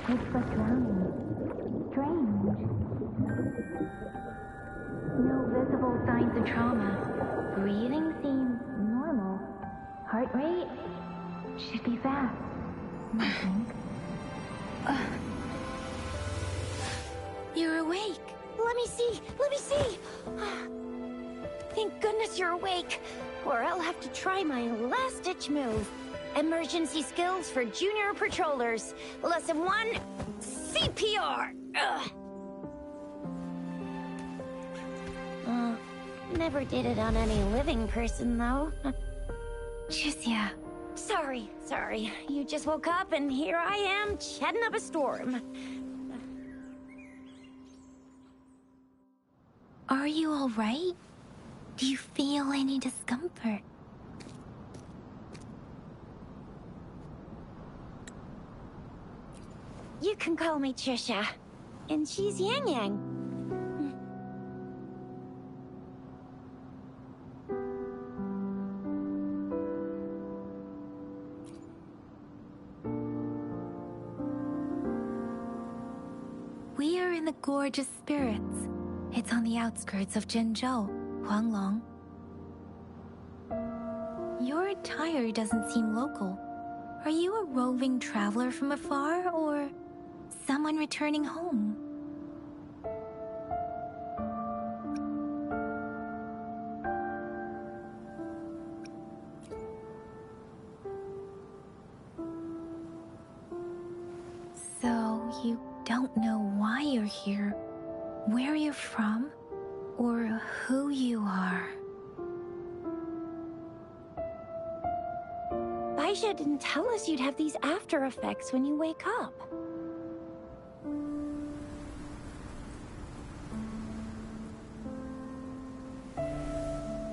It's but drowning. Strange. No visible signs of trauma. Breathing seems normal. Heart rate should be fast, I think. You're awake. Let me see! Let me see! Thank goodness you're awake, or I'll have to try my last-ditch move. Emergency skills for junior patrollers. Lesson 1, CPR! Never did it on any living person, though. Jusia. Sorry. You just woke up, and here I am, chatting up a storm. Are you all right? Do you feel any discomfort? You can call me Trisha. And she's Yang Yang. We are in the Gorge of Spirits. It's on the outskirts of Zhenzhou, Huanglong. Your attire doesn't seem local. Are you a roving traveler from afar, or someone returning home? So, you don't know why you're here, where you're from, or who you are. Baisha didn't tell us you'd have these after effects when you wake up.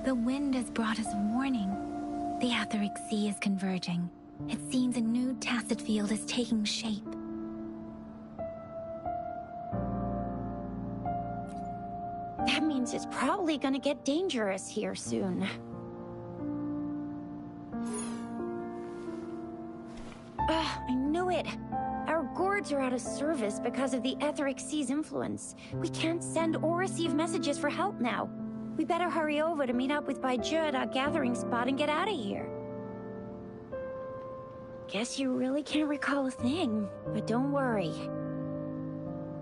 The wind has brought us a warning. The Etheric Sea is converging. It seems a new tacit field is taking shape. That means it's probably gonna get dangerous here soon. I knew it! Our gourds are out of service because of the Etheric Sea's influence. We can't send or receive messages for help now. We better hurry over to meet up with Baiju at our gathering spot and get out of here. Guess you really can't recall a thing, but don't worry.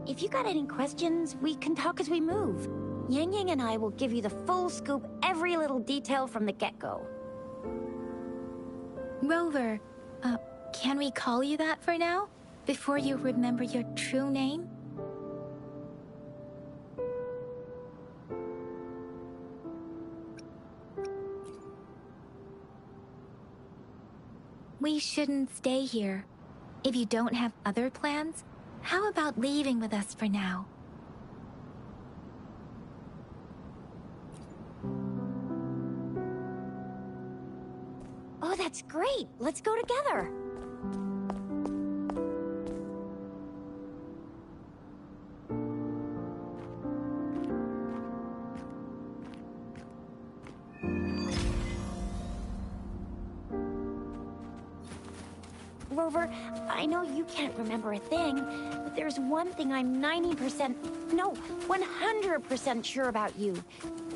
If you got any questions, we can talk as we move. Yang Yang and I will give you the full scoop, every little detail from the get-go. Rover, can we call you that for now? Before you remember your true name? We shouldn't stay here. If you don't have other plans, how about leaving with us for now? Oh, that's great. Let's go together. Rover, I know you can't remember a thing, but there's one thing I'm 90%, no, 100% sure about you.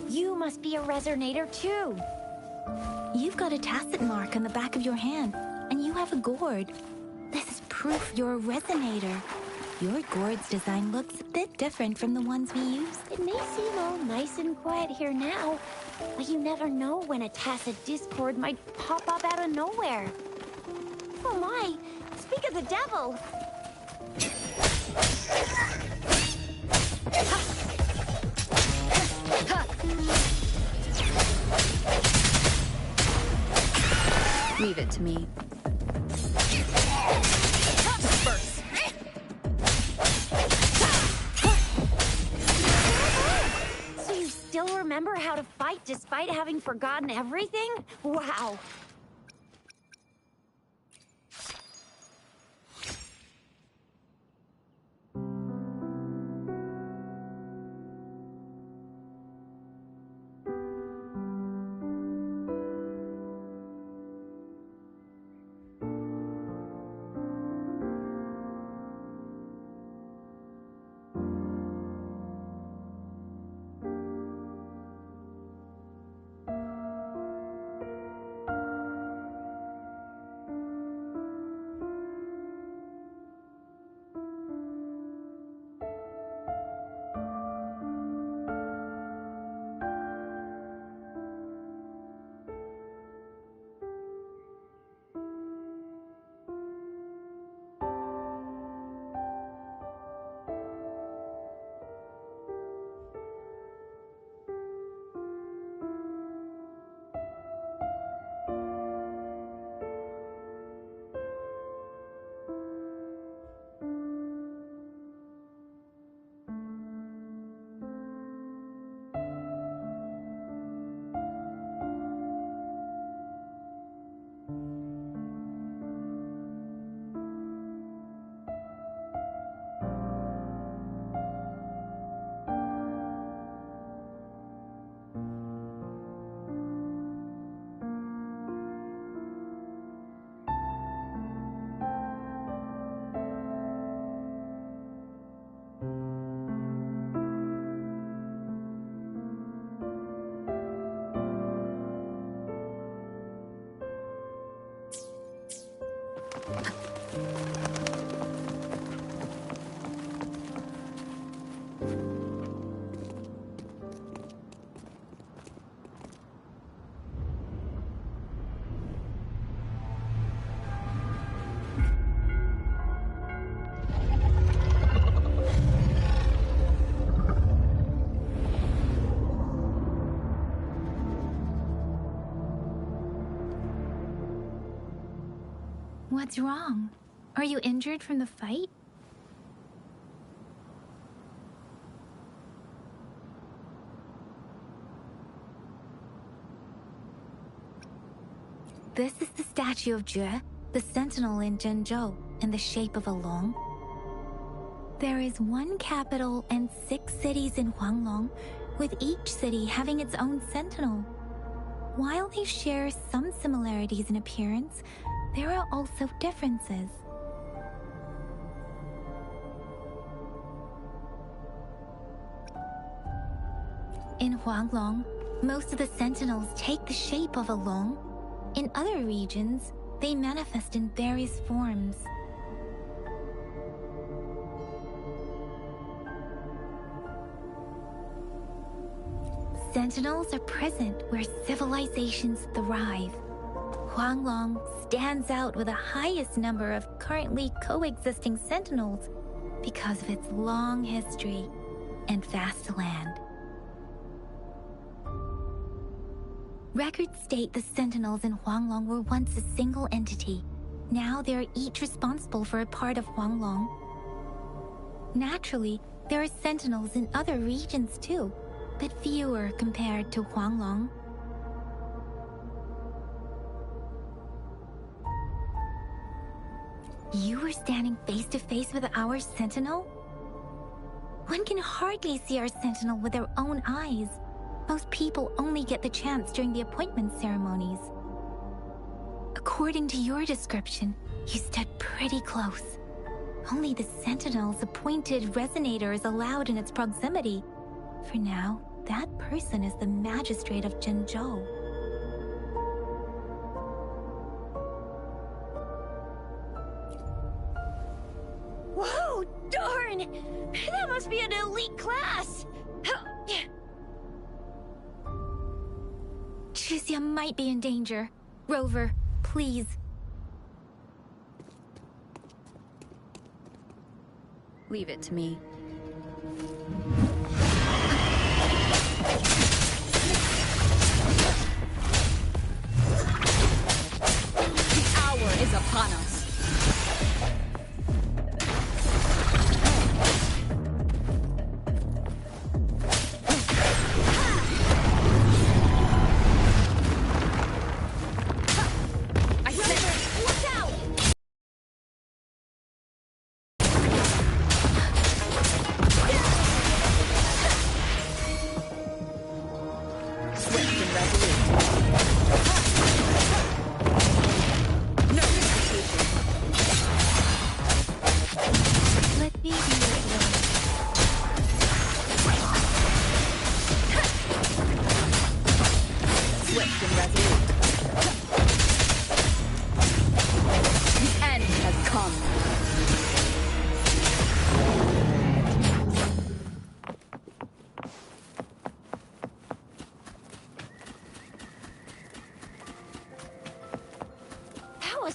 You must be a resonator too. You've got a tacit mark on the back of your hand, and you have a gourd. This is proof you're a resonator. Your gourd's design looks a bit different from the ones we use. It may seem all nice and quiet here now, but you never know when a tacit discord might pop up out of nowhere. Oh my, speak of the devil! Leave it to me. Disperse. So you still remember how to fight despite having forgotten everything? Wow. What's wrong? Are you injured from the fight? This is the statue of Jue, the sentinel in Zhenzhou, in the shape of a long. There is one capital and 6 cities in Huanglong, with each city having its own sentinel. While they share some similarities in appearance, there are also differences. In Huanglong, most of the sentinels take the shape of a long. In other regions, they manifest in various forms. Sentinels are present where civilizations thrive. Huanglong stands out with the highest number of currently coexisting sentinels because of its long history and vast land. Records state the sentinels in Huanglong were once a single entity, Now they are each responsible for a part of Huanglong. Naturally, there are sentinels in other regions too, but fewer compared to Huanglong. You were standing face to face with our sentinel? One can hardly see our sentinel with their own eyes. Most people only get the chance during the appointment ceremonies. According to your description, you stood pretty close. Only the sentinel's appointed resonator is allowed in its proximity. For now, that person is the magistrate of Zhenzhou. Whoa, darn! That must be an elite class! Chixia might be in danger. Rover, please. Leave it to me. The hour is upon us.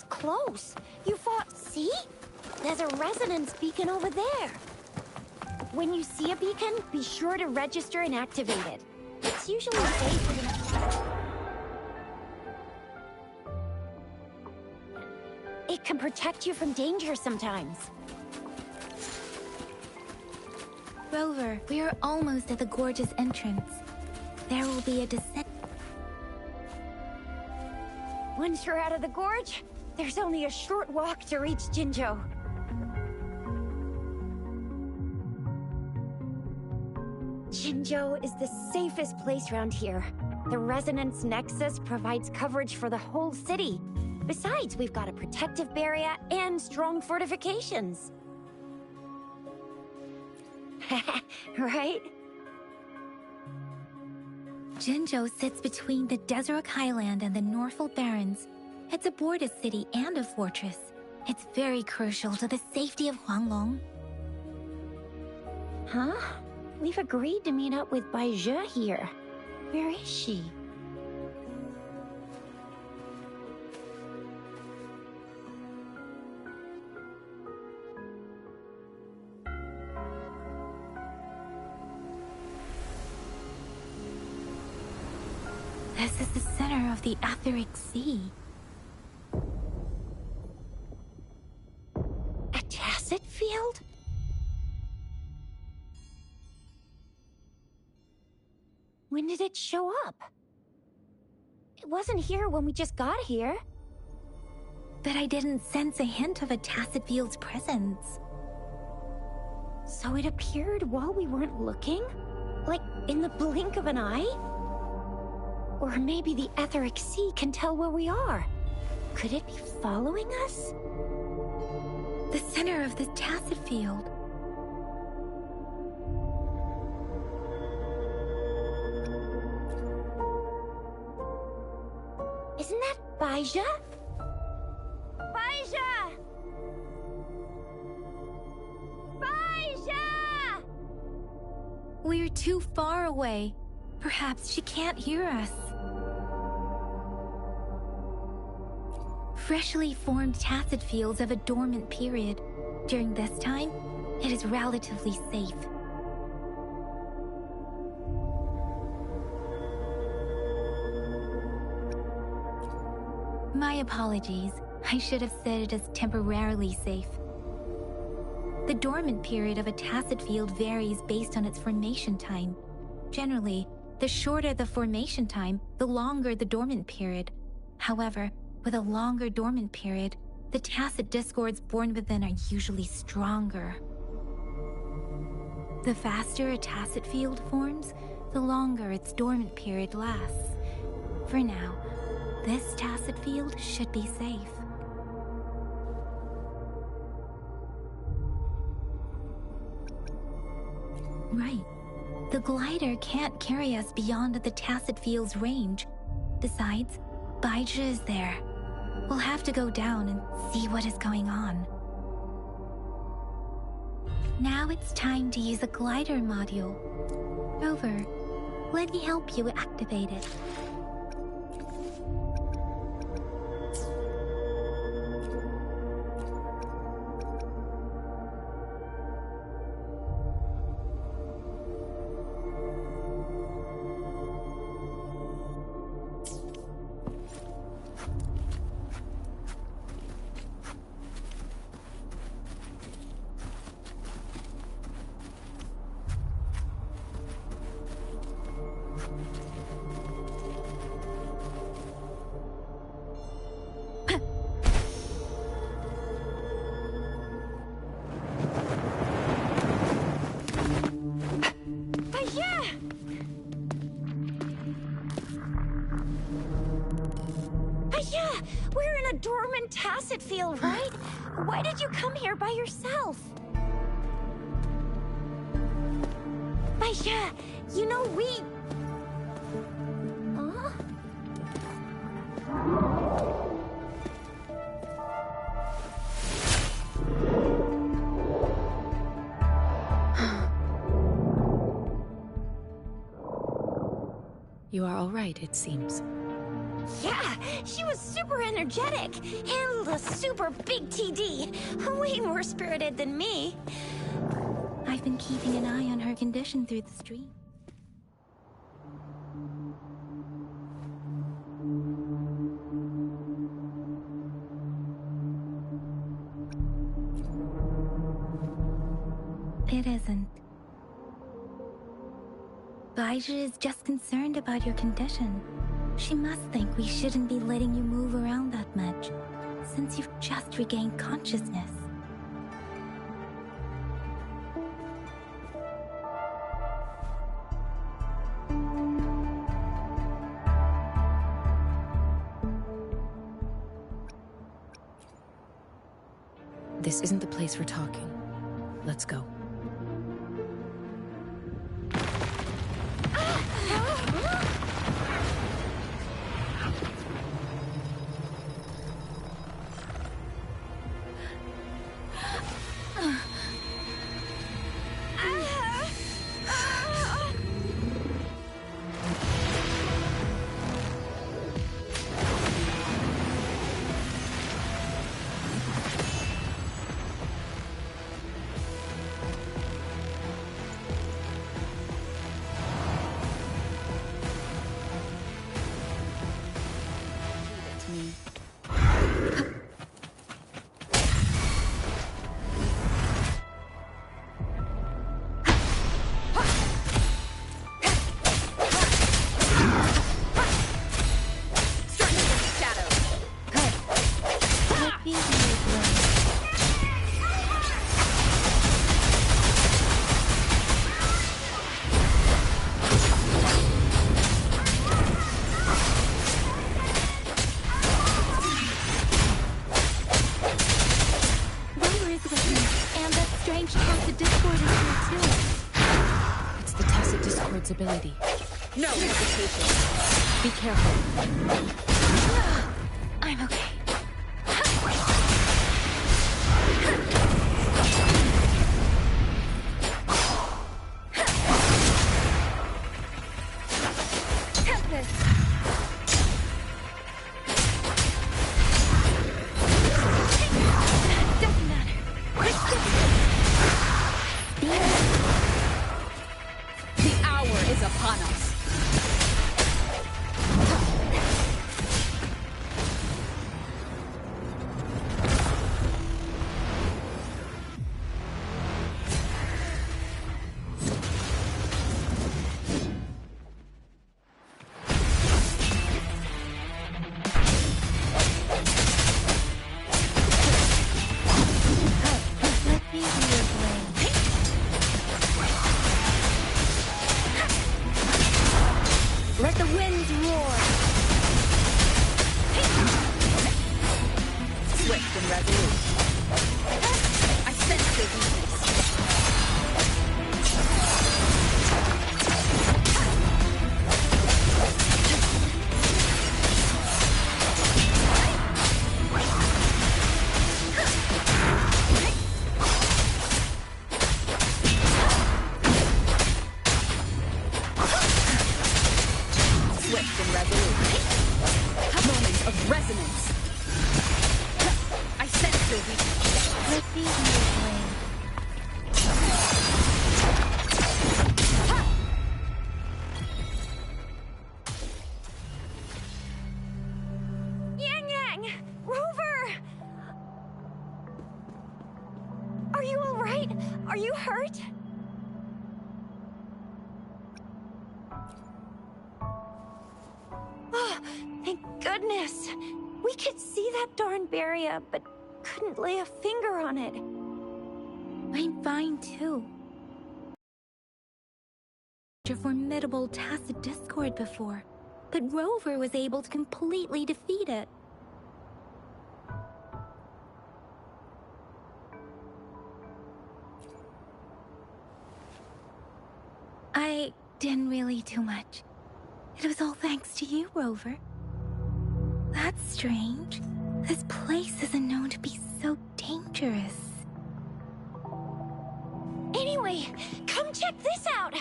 Close. You fought. See? There's a resonance beacon over there. When you see a beacon, be sure to register and activate it. It's usually safe for the... It can protect you from danger sometimes. Rover, we are almost at the gorge's entrance. There will be a descent. Once you're out of the gorge, there's only a short walk to reach Jinzhou. Jinzhou is the safest place around here. The Resonance Nexus provides coverage for the whole city. Besides, we've got a protective barrier and strong fortifications. Right? Jinzhou sits between the Desert Highland and the Norfolk Barrens. It's a border city and a fortress. It's very crucial to the safety of Huanglong. Huh? We've agreed to meet up with Bai Zhe here. Where is she? This is the center of the Etheric Sea. A tacit field? When did it show up? It wasn't here when we just got here. But I didn't sense a hint of a tacit field's presence. So it appeared while we weren't looking? Like in the blink of an eye? Or maybe the Etheric Sea can tell where we are. Could it be following us? The center of this tacit field. Isn't that Bai Zhe? Bai Zhe! Bai Zhe! We're too far away. Perhaps she can't hear us. Freshly formed tacit fields have a dormant period. During this time, it is relatively safe. My apologies. I should have said it as temporarily safe. The dormant period of a tacet field varies based on its formation time. Generally, the shorter the formation time, the longer the dormant period. However, with a longer dormant period, the tacet discords born within are usually stronger. The faster a tacet field forms, the longer its dormant period lasts. For now, this tacet field should be safe. Right. The glider can't carry us beyond the tacet field's range. Besides, Baizhi is there. We'll have to go down and see what is going on. Now it's time to use a glider module. Rover, let me help you activate it. We're in a dormant tacet field, right? Why did you come here by yourself? Baizhi, you know we... Huh? You are all right, it seems. Yeah, she was super energetic. Handled a super big TD. Way more spirited than me. I've been keeping an eye on her condition through the stream. It isn't. Baizhi is just concerned about your condition. She must think we shouldn't be letting you move around that much, since you've just regained consciousness. This isn't the place for talking. Let's go. Ability. No hesitation. Be careful. I'm okay. Upon us. Repeatedly. Yang! Rover! Are you alright? Are you hurt? Oh, thank goodness! We could see that darn barrier, but couldn't lay a finger on it. I'm fine too. A formidable tacit discord before, but Rover was able to completely defeat it. I didn't really do much. It was all thanks to you, Rover. That's strange. This place isn't known to be so dangerous. Anyway, come check this out!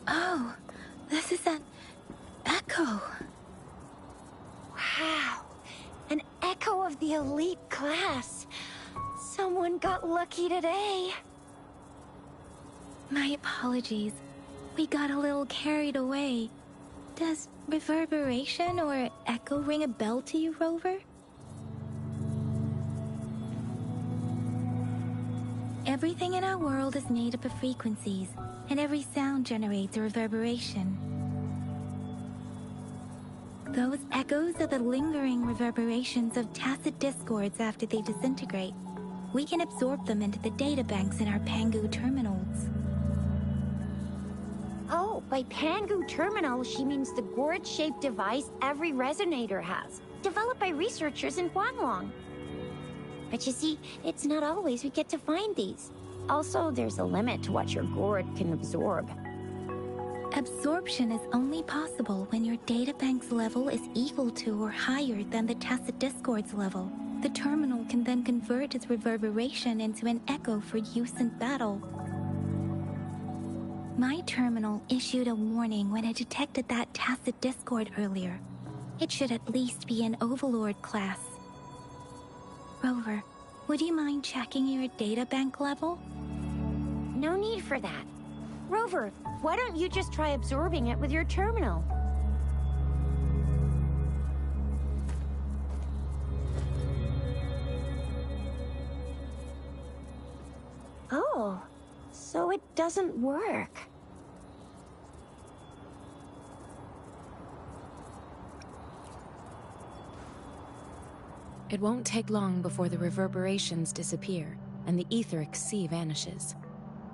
Oh, this is an echo. Wow, an echo of the elite class. Someone got lucky today. My apologies. We got a little carried away. Does reverberation or echo ring a bell to you, Rover? Everything in our world is made up of frequencies, and every sound generates a reverberation. Those echoes are the lingering reverberations of tacit discords after they disintegrate. We can absorb them into the databanks in our Pangu terminals. Oh, by Pangu Terminal, she means the gourd-shaped device every resonator has, developed by researchers in Huanglong. But you see, it's not always we get to find these. Also, there's a limit to what your gourd can absorb. Absorption is only possible when your databank's level is equal to or higher than the tacit discord's level. The terminal can then convert its reverberation into an echo for use in battle. My terminal issued a warning when it detected that tacit discord earlier. It should at least be an Overlord class. Rover, would you mind checking your databank level? No need for that. Rover, why don't you just try absorbing it with your terminal? Oh, so it doesn't work. It won't take long before the reverberations disappear, and the etheric sea vanishes.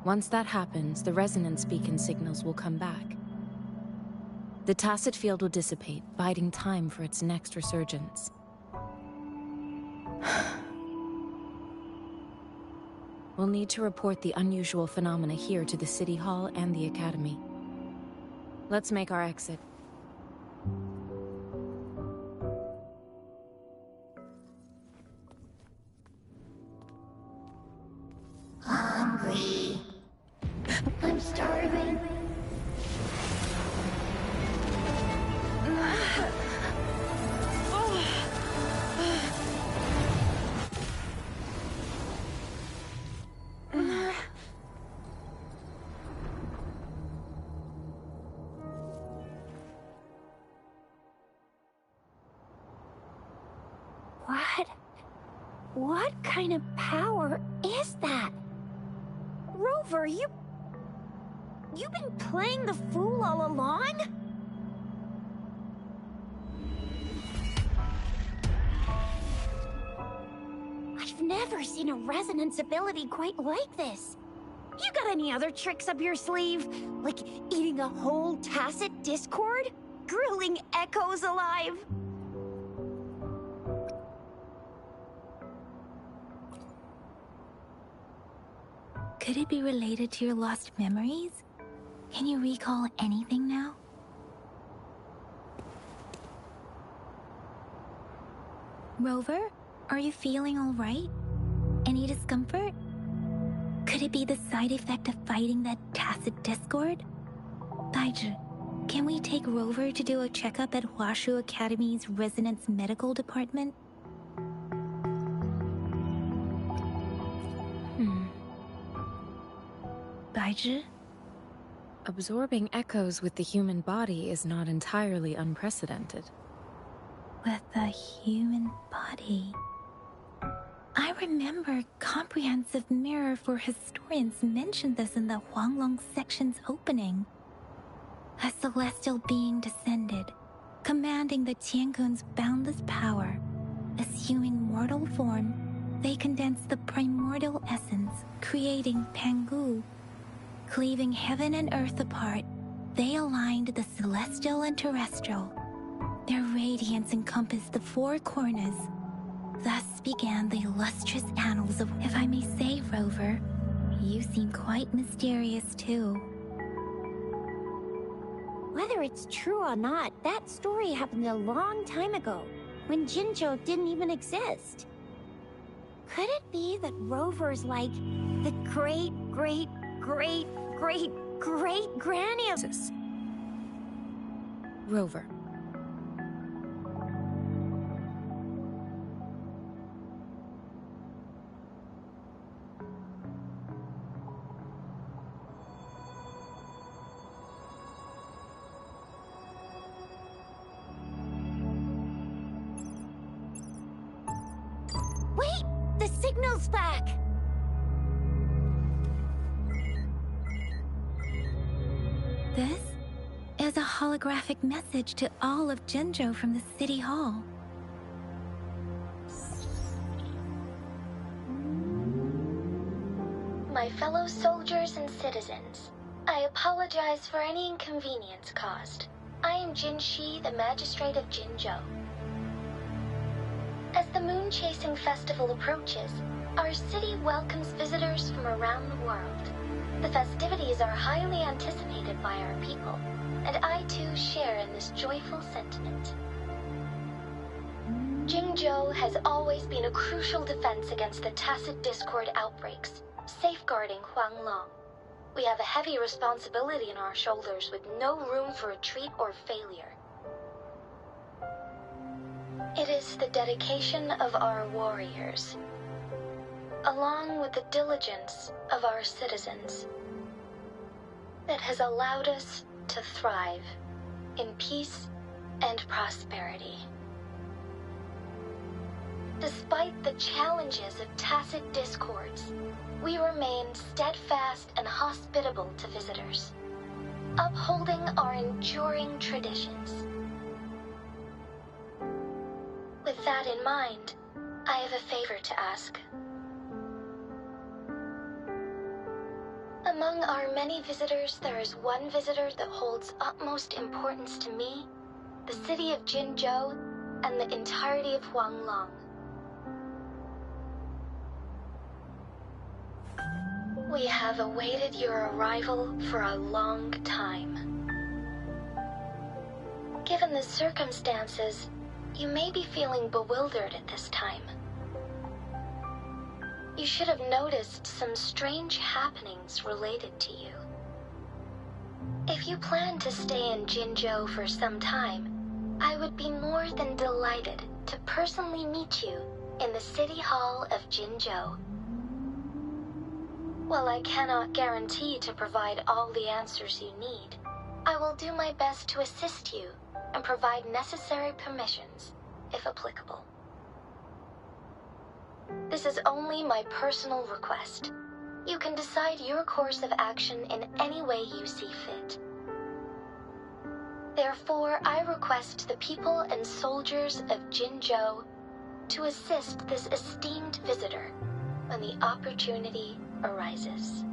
Once that happens, the resonance beacon signals will come back. The tacit field will dissipate, biding time for its next resurgence. We'll need to report the unusual phenomena here to the City Hall and the Academy. Let's make our exit. Hungry. I'm starving. What kind of power is that? Rover, you've been playing the fool all along? I've never seen a resonance ability quite like this. You got any other tricks up your sleeve? Like eating a whole tacit discord? Grilling echoes alive? Could it be related to your lost memories? Can you recall anything now? Rover, are you feeling all right? Any discomfort? Could it be the side effect of fighting that tacit discord? 呆着， Can we take Rover to do a checkup at Hwashu Academy's Resonance Medical Department? Baizhi? Absorbing echoes with the human body is not entirely unprecedented. With the human body. I remember Comprehensive Mirror for Historians mentioned this in the Huanglong section's opening. A celestial being descended, commanding the Tiankun's boundless power. Assuming mortal form, they condensed the primordial essence, creating Pangu. Cleaving heaven and earth apart, they aligned the celestial and terrestrial. Their radiance encompassed the four corners. Thus began the illustrious annals of, if I may say, Rover, you seem quite mysterious too. Whether it's true or not, that story happened a long time ago, when Jinzhou didn't even exist. Could it be that Rover's like the great granny of... Rover. Wait! The signal's back! This is a holographic message to all of Jinzhou from the City Hall. My fellow soldiers and citizens, I apologize for any inconvenience caused. I am Jin Shi, the Magistrate of Jinzhou. As the Moon Chasing Festival approaches, our city welcomes visitors from around the world. The festivities are highly anticipated by our people, and I too share in this joyful sentiment. Jinzhou has always been a crucial defense against the tacit discord outbreaks, safeguarding Huanglong. We have a heavy responsibility on our shoulders with no room for retreat or failure. It is the dedication of our warriors, along with the diligence of our citizens, that has allowed us to thrive in peace and prosperity. Despite the challenges of tacit discords, we remain steadfast and hospitable to visitors, upholding our enduring traditions. With that in mind, I have a favor to ask. Among our many visitors, there is one visitor that holds utmost importance to me, the city of Jinzhou, and the entirety of Huanglong. We have awaited your arrival for a long time. Given the circumstances, you may be feeling bewildered at this time. You should have noticed some strange happenings related to you. If you plan to stay in Jinzhou for some time, I would be more than delighted to personally meet you in the City Hall of Jinzhou. While I cannot guarantee to provide all the answers you need, I will do my best to assist you and provide necessary permissions, if applicable. This is only my personal request. You can decide your course of action in any way you see fit. Therefore, I request the people and soldiers of Jinzhou to assist this esteemed visitor when the opportunity arises.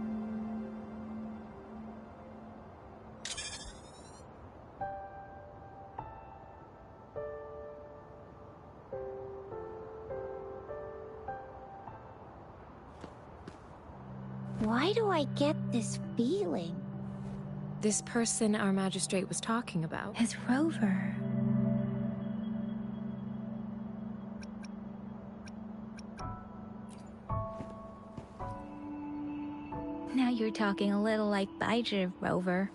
Why do I get this feeling? This person our magistrate was talking about. Is Rover. Now you're talking a little like Baizhi, Rover.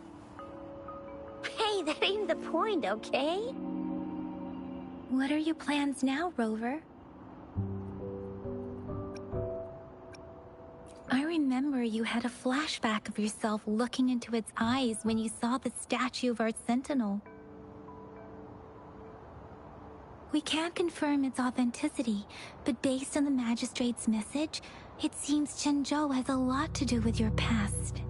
Hey, Hey, that ain't the point, okay? What are your plans now, Rover? I remember you had a flashback of yourself looking into its eyes when you saw the statue of our sentinel. We can't confirm its authenticity, but based on the magistrate's message, it seems Zhenzhou has a lot to do with your past.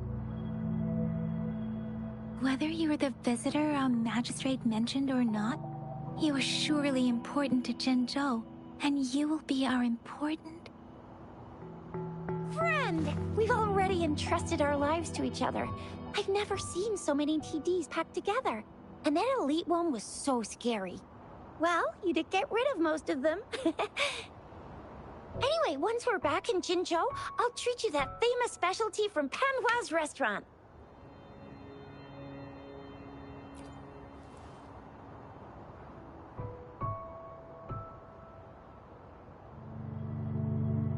Whether you were the visitor our magistrate mentioned or not, you are surely important to Zhenzhou, and you will be our important Friend! We've already entrusted our lives to each other. I've never seen so many TDs packed together. And that elite one was so scary. Well, you did get rid of most of them. Anyway, once we're back in Jinzhou, I'll treat you that famous specialty from Panhua's restaurant.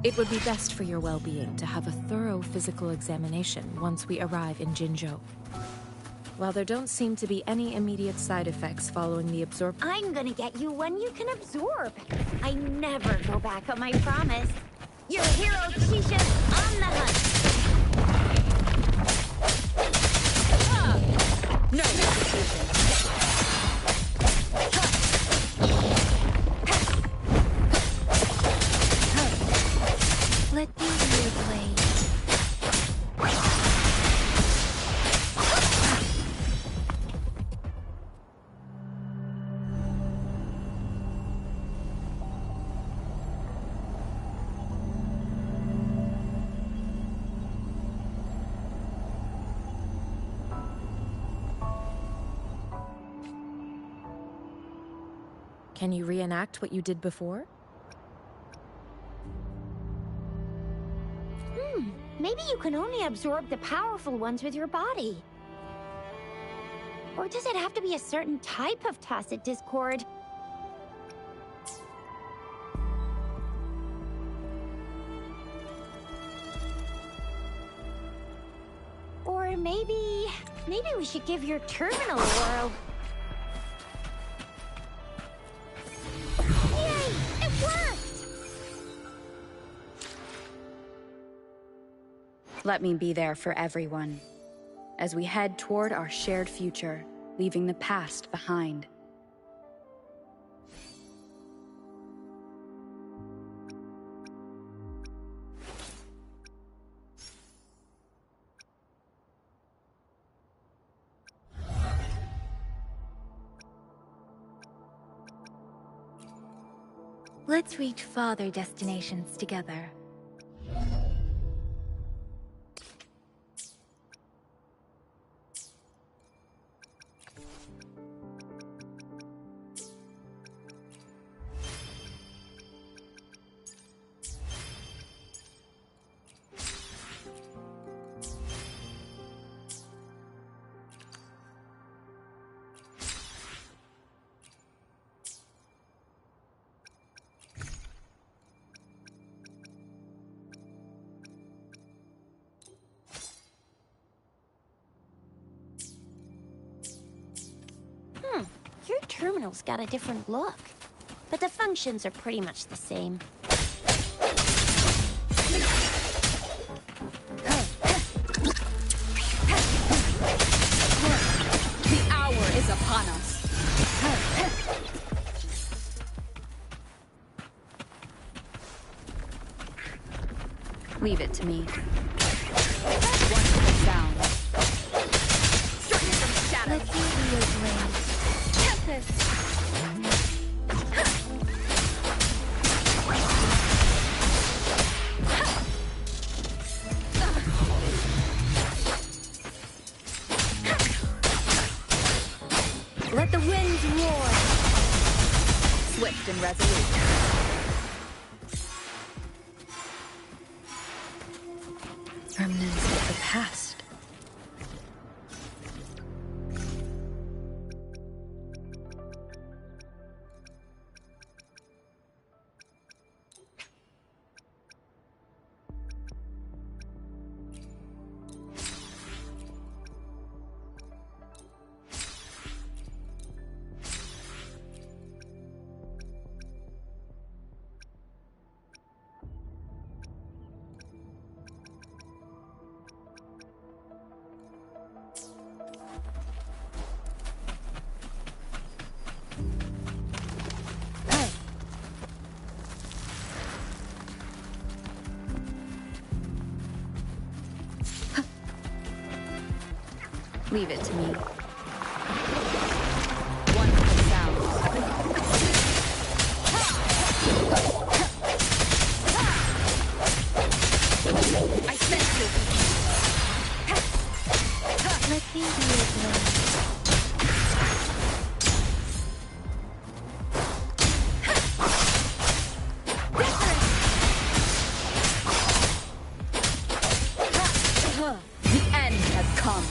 It would be best for your well-being to have a thorough physical examination once we arrive in Jinzhou. While there don't seem to be any immediate side effects following the absorption... I'm gonna get you one you can absorb. I never go back on my promise. Your hero Chisha's on the hunt. No hesitation. Let me hear your blade. Can you reenact what you did before? Maybe you can only absorb the powerful ones with your body. Or does it have to be a certain type of tacit discord? Or maybe we should give your terminal a whirl. Yay! It worked! Let me be there for everyone, as we head toward our shared future, leaving the past behind. Let's reach farther destinations together. Your terminal's got a different look, but the functions are pretty much the same. The hour is upon us. Leave it to me. Wonderful sound. Strike from shadow. Let me hear your blade. Tempest! Let the winds roar! Swift and resolute. Remnants of the past. Leave it to me. Wonderful sounds. I sense you. Let me be your blade. The end has come.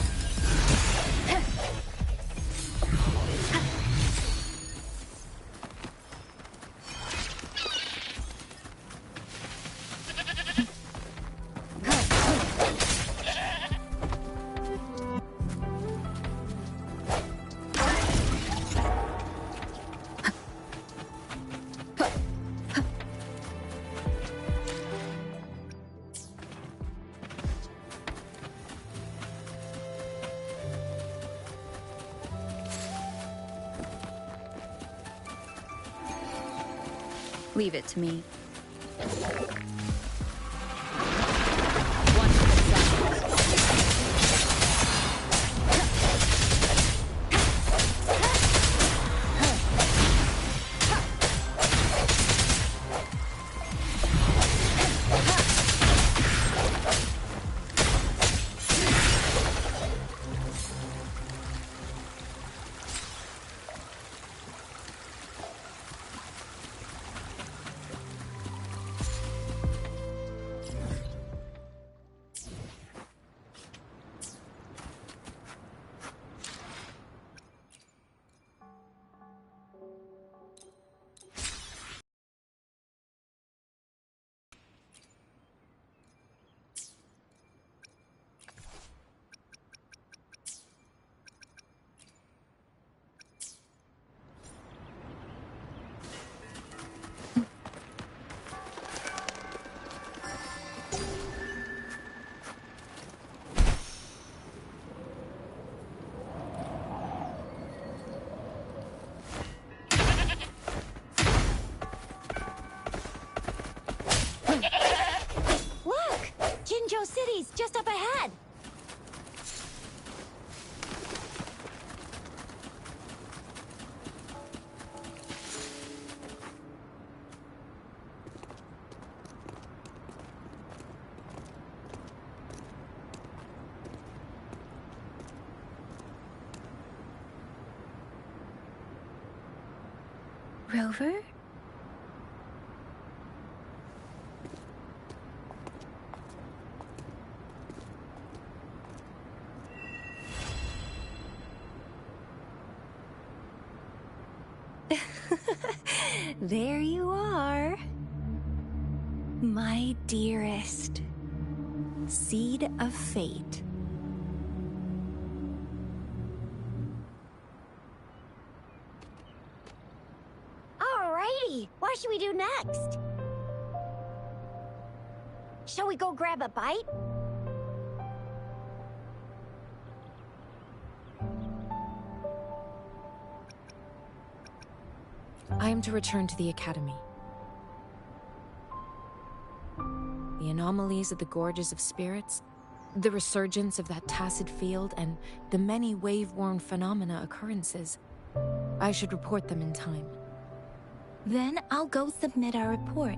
Leave it to me. Wonderful sounds. Look! Jinzhou City's just up ahead! Rover? There you are. My dearest. Seed of fate. Alrighty, what should we do next? Shall we go grab a bite? I am to return to the Academy. The anomalies of the Gorges of Spirits, the resurgence of that tacit field, and the many wave-worn phenomena occurrences. I should report them in time. Then I'll go submit our report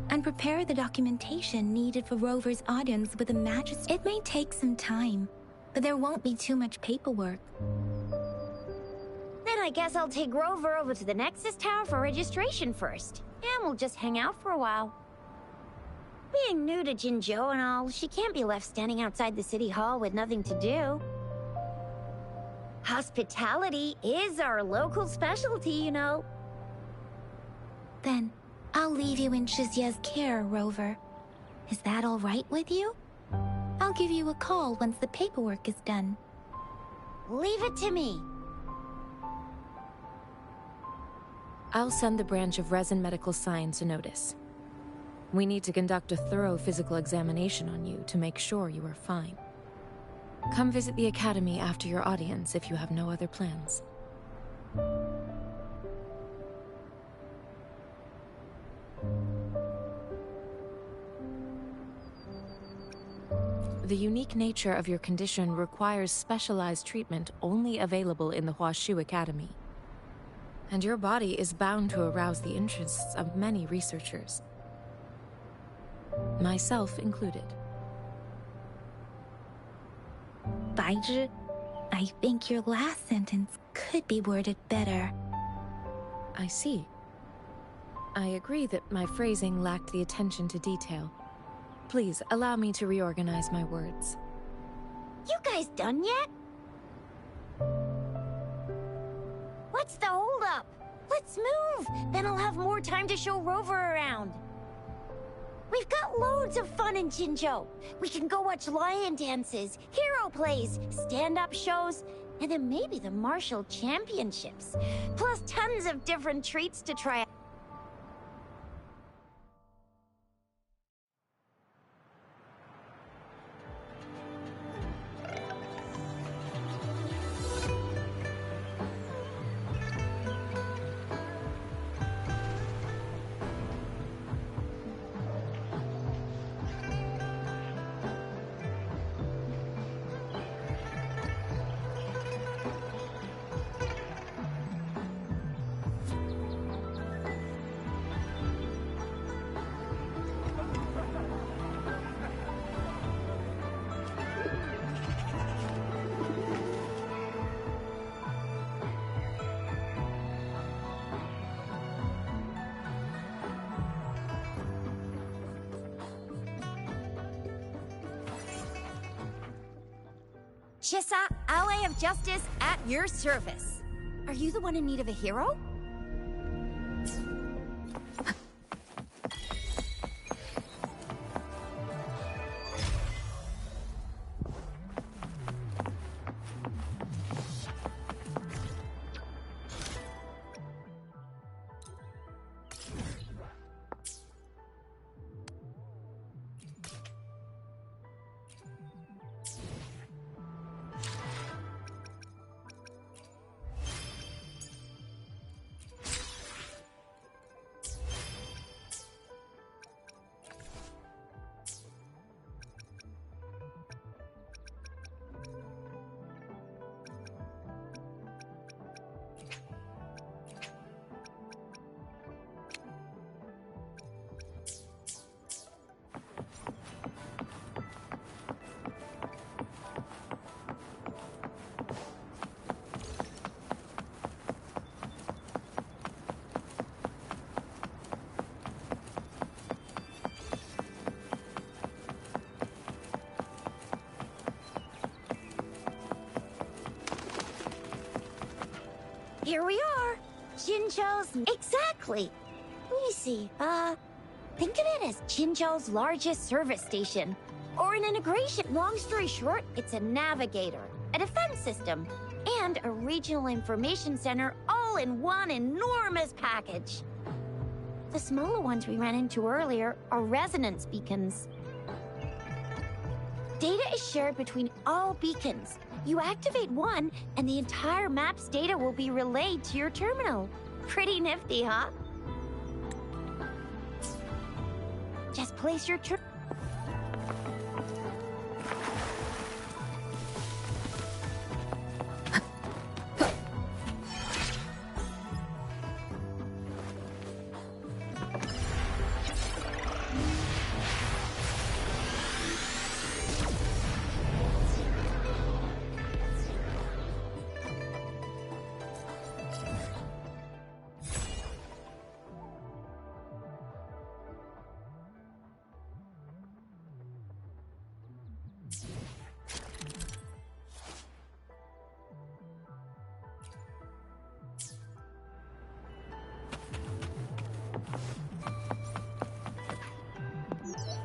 and prepare the documentation needed for Rover's audience with the magistrate. It may take some time, but there won't be too much paperwork. Then I guess I'll take Rover over to the Nexus Tower for registration first. And we'll just hang out for a while. Being new to Jinzhou and all, she can't be left standing outside the city hall with nothing to do. Hospitality is our local specialty, you know. Then I'll leave you in Shizia's care, Rover. Is that all right with you? I'll give you a call once the paperwork is done. Leave it to me. I'll send the branch of Resin Medical Science a notice. We need to conduct a thorough physical examination on you to make sure you are fine. Come visit the Academy after your audience if you have no other plans. The unique nature of your condition requires specialized treatment only available in the Huashu Academy. And your body is bound to arouse the interests of many researchers, myself included. Baizhi, I think your last sentence could be worded better. I see. I agree that my phrasing lacked the attention to detail. Please, allow me to reorganize my words. You guys done yet? What's the holdup? Let's move! Then I'll have more time to show Rover around. We've got loads of fun in Jinzhou. We can go watch lion dances, hero plays, stand-up shows, and then maybe the martial championships. Plus tons of different treats to try out. Chissa, ally of justice at your service. Are you the one in need of a hero? Here we are. Jinzhou's... Exactly. Let me see. Think of it as Jinzhou's largest service station. Or an integration. Long story short, it's a navigator, a defense system, and a regional information center all in one enormous package. The smaller ones we ran into earlier are resonance beacons. Data is shared between all beacons. You activate one, and the entire map's data will be relayed to your terminal. Pretty nifty, huh? Just place your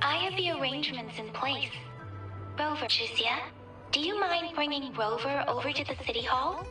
I have the arrangements in place. Rover, Chisia, do you mind bringing Rover over to the City Hall?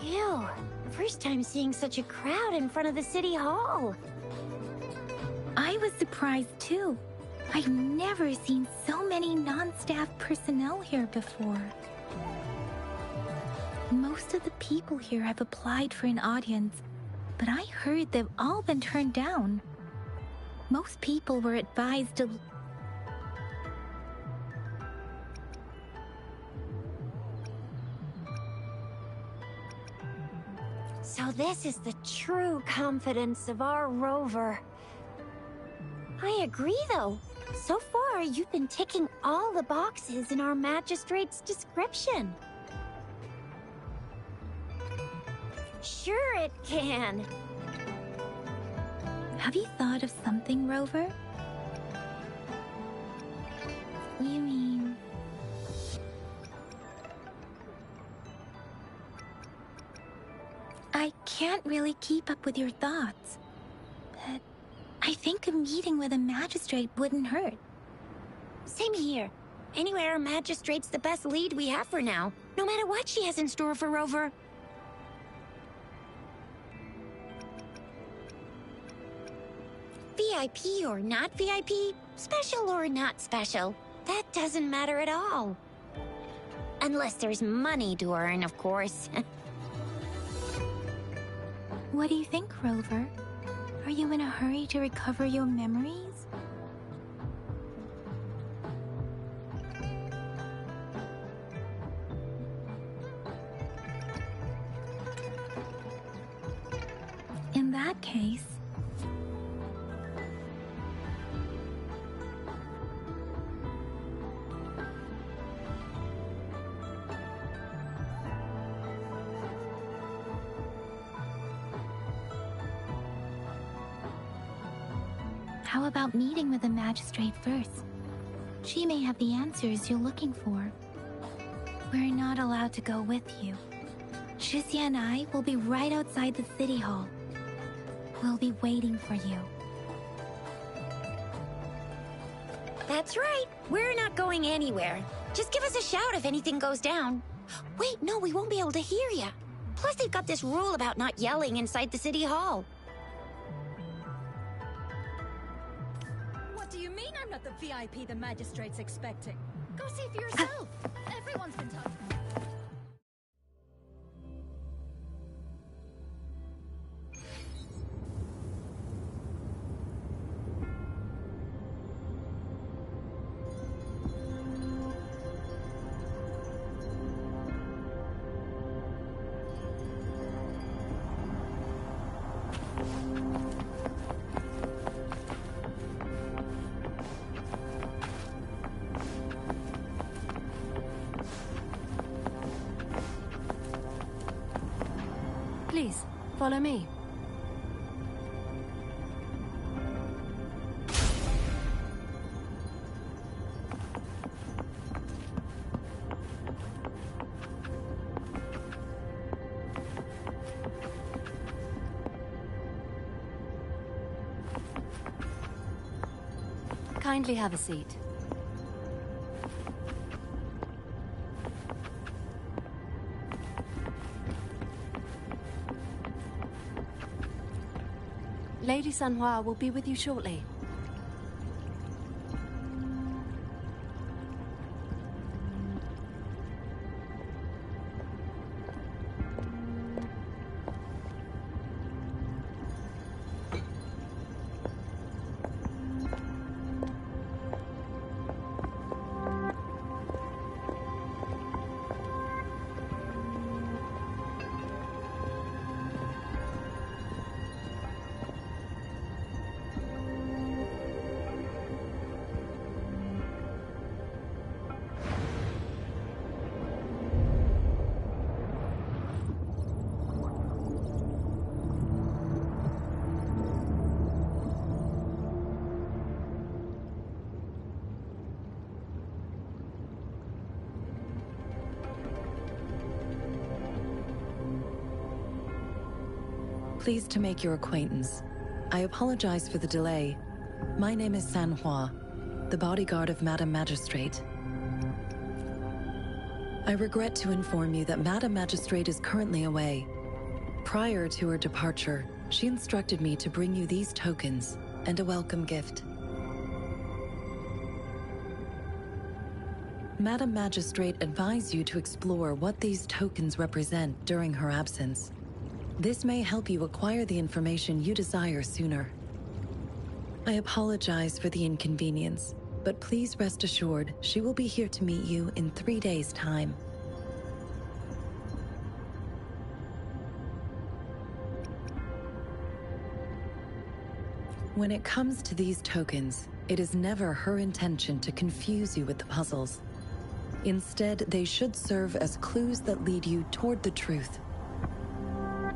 Ew, first time seeing such a crowd in front of the city hall. I was surprised too. I've never seen so many non-staff personnel here before. Most of the people here have applied for an audience, but I heard they've all been turned down. Most people were advised to... So this is the true confidence of our rover. I agree, though. So far, you've been ticking all the boxes in our magistrate's description. Sure it can. Have you thought of something, Rover? You mean... I can't really keep up with your thoughts, but I think a meeting with a magistrate wouldn't hurt. Same here. Anyway, our magistrate's the best lead we have for now, no matter what she has in store for Rover. VIP or not VIP, special or not special, that doesn't matter at all. Unless there's money to earn, of course. What do you think, Rover? Are you in a hurry to recover your memories? In that case... How about meeting with the magistrate first? She may have the answers you're looking for. We're not allowed to go with you. Shizia and I will be right outside the city hall. We'll be waiting for you. That's right. We're not going anywhere. Just give us a shout if anything goes down. Wait, no, we won't be able to hear ya. Plus, they've got this rule about not yelling inside the city hall. What do you mean I'm not the VIP the magistrate's expecting? Go see for yourself. Everyone's been talking. Please, follow me. Kindly have a seat. Lady Sanhua will be with you shortly. Pleased to make your acquaintance. I apologize for the delay. My name is Sanhua, the bodyguard of Madam Magistrate. I regret to inform you that Madam Magistrate is currently away. Prior to her departure, she instructed me to bring you these tokens and a welcome gift. Madam Magistrate advised you to explore what these tokens represent during her absence. This may help you acquire the information you desire sooner. I apologize for the inconvenience, but please rest assured she will be here to meet you in 3 days' time. When it comes to these tokens, it is never her intention to confuse you with the puzzles. Instead, they should serve as clues that lead you toward the truth.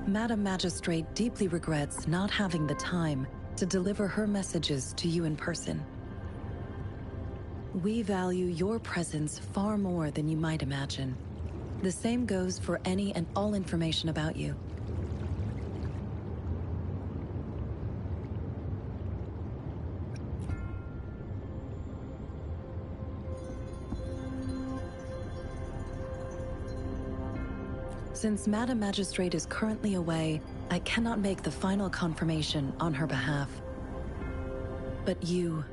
Madam Magistrate deeply regrets not having the time to deliver her messages to you in person. We value your presence far more than you might imagine. The same goes for any and all information about you. Since Madam Magistrate is currently away, I cannot make the final confirmation on her behalf. But you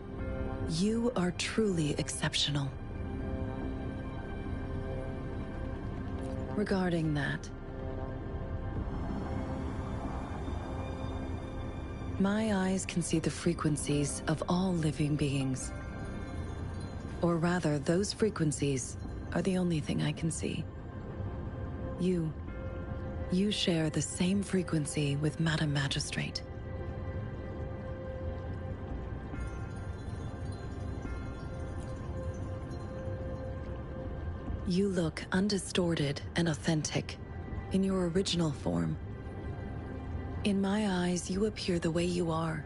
are truly exceptional. Regarding that, my eyes can see the frequencies of all living beings. Or rather, those frequencies are the only thing I can see. You share the same frequency with Madam Magistrate. You look undistorted and authentic in your original form. In my eyes, you appear the way you are.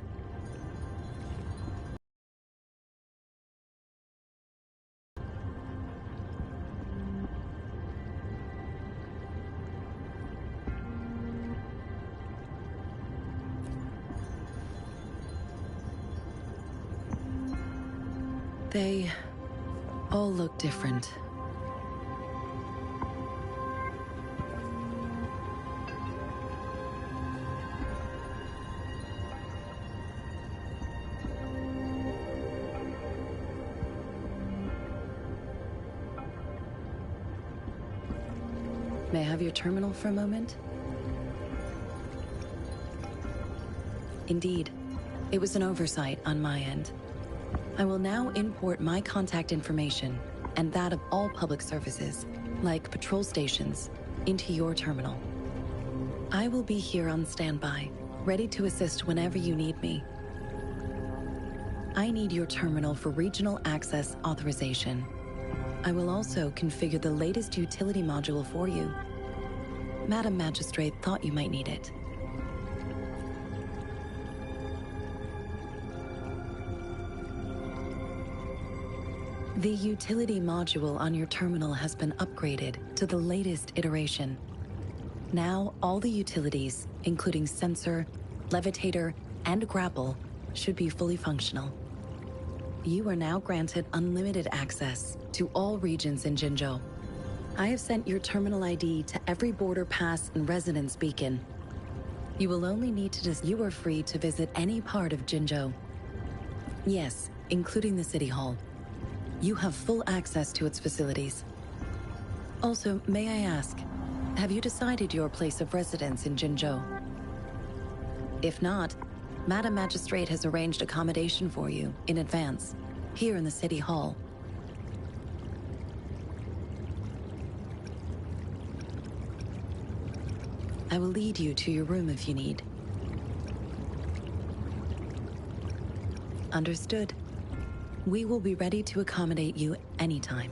They all look different. May I have your terminal for a moment? Indeed, it was an oversight on my end. I will now import my contact information and that of all public services, like patrol stations, into your terminal. I will be here on standby, ready to assist whenever you need me. I need your terminal for regional access authorization. I will also configure the latest utility module for you. Madam Magistrate thought you might need it. The utility module on your terminal has been upgraded to the latest iteration. Now, all the utilities, including sensor, levitator, and grapple, should be fully functional. You are now granted unlimited access to all regions in Jinzhou. I have sent your terminal ID to every border pass and residence beacon. You will only need to you are free to visit any part of Jinzhou. Yes, including the City Hall. You have full access to its facilities. Also, may I ask, have you decided your place of residence in Jinzhou? If not, Madam Magistrate has arranged accommodation for you in advance, here in the City Hall. I will lead you to your room if you need. Understood. We will be ready to accommodate you anytime.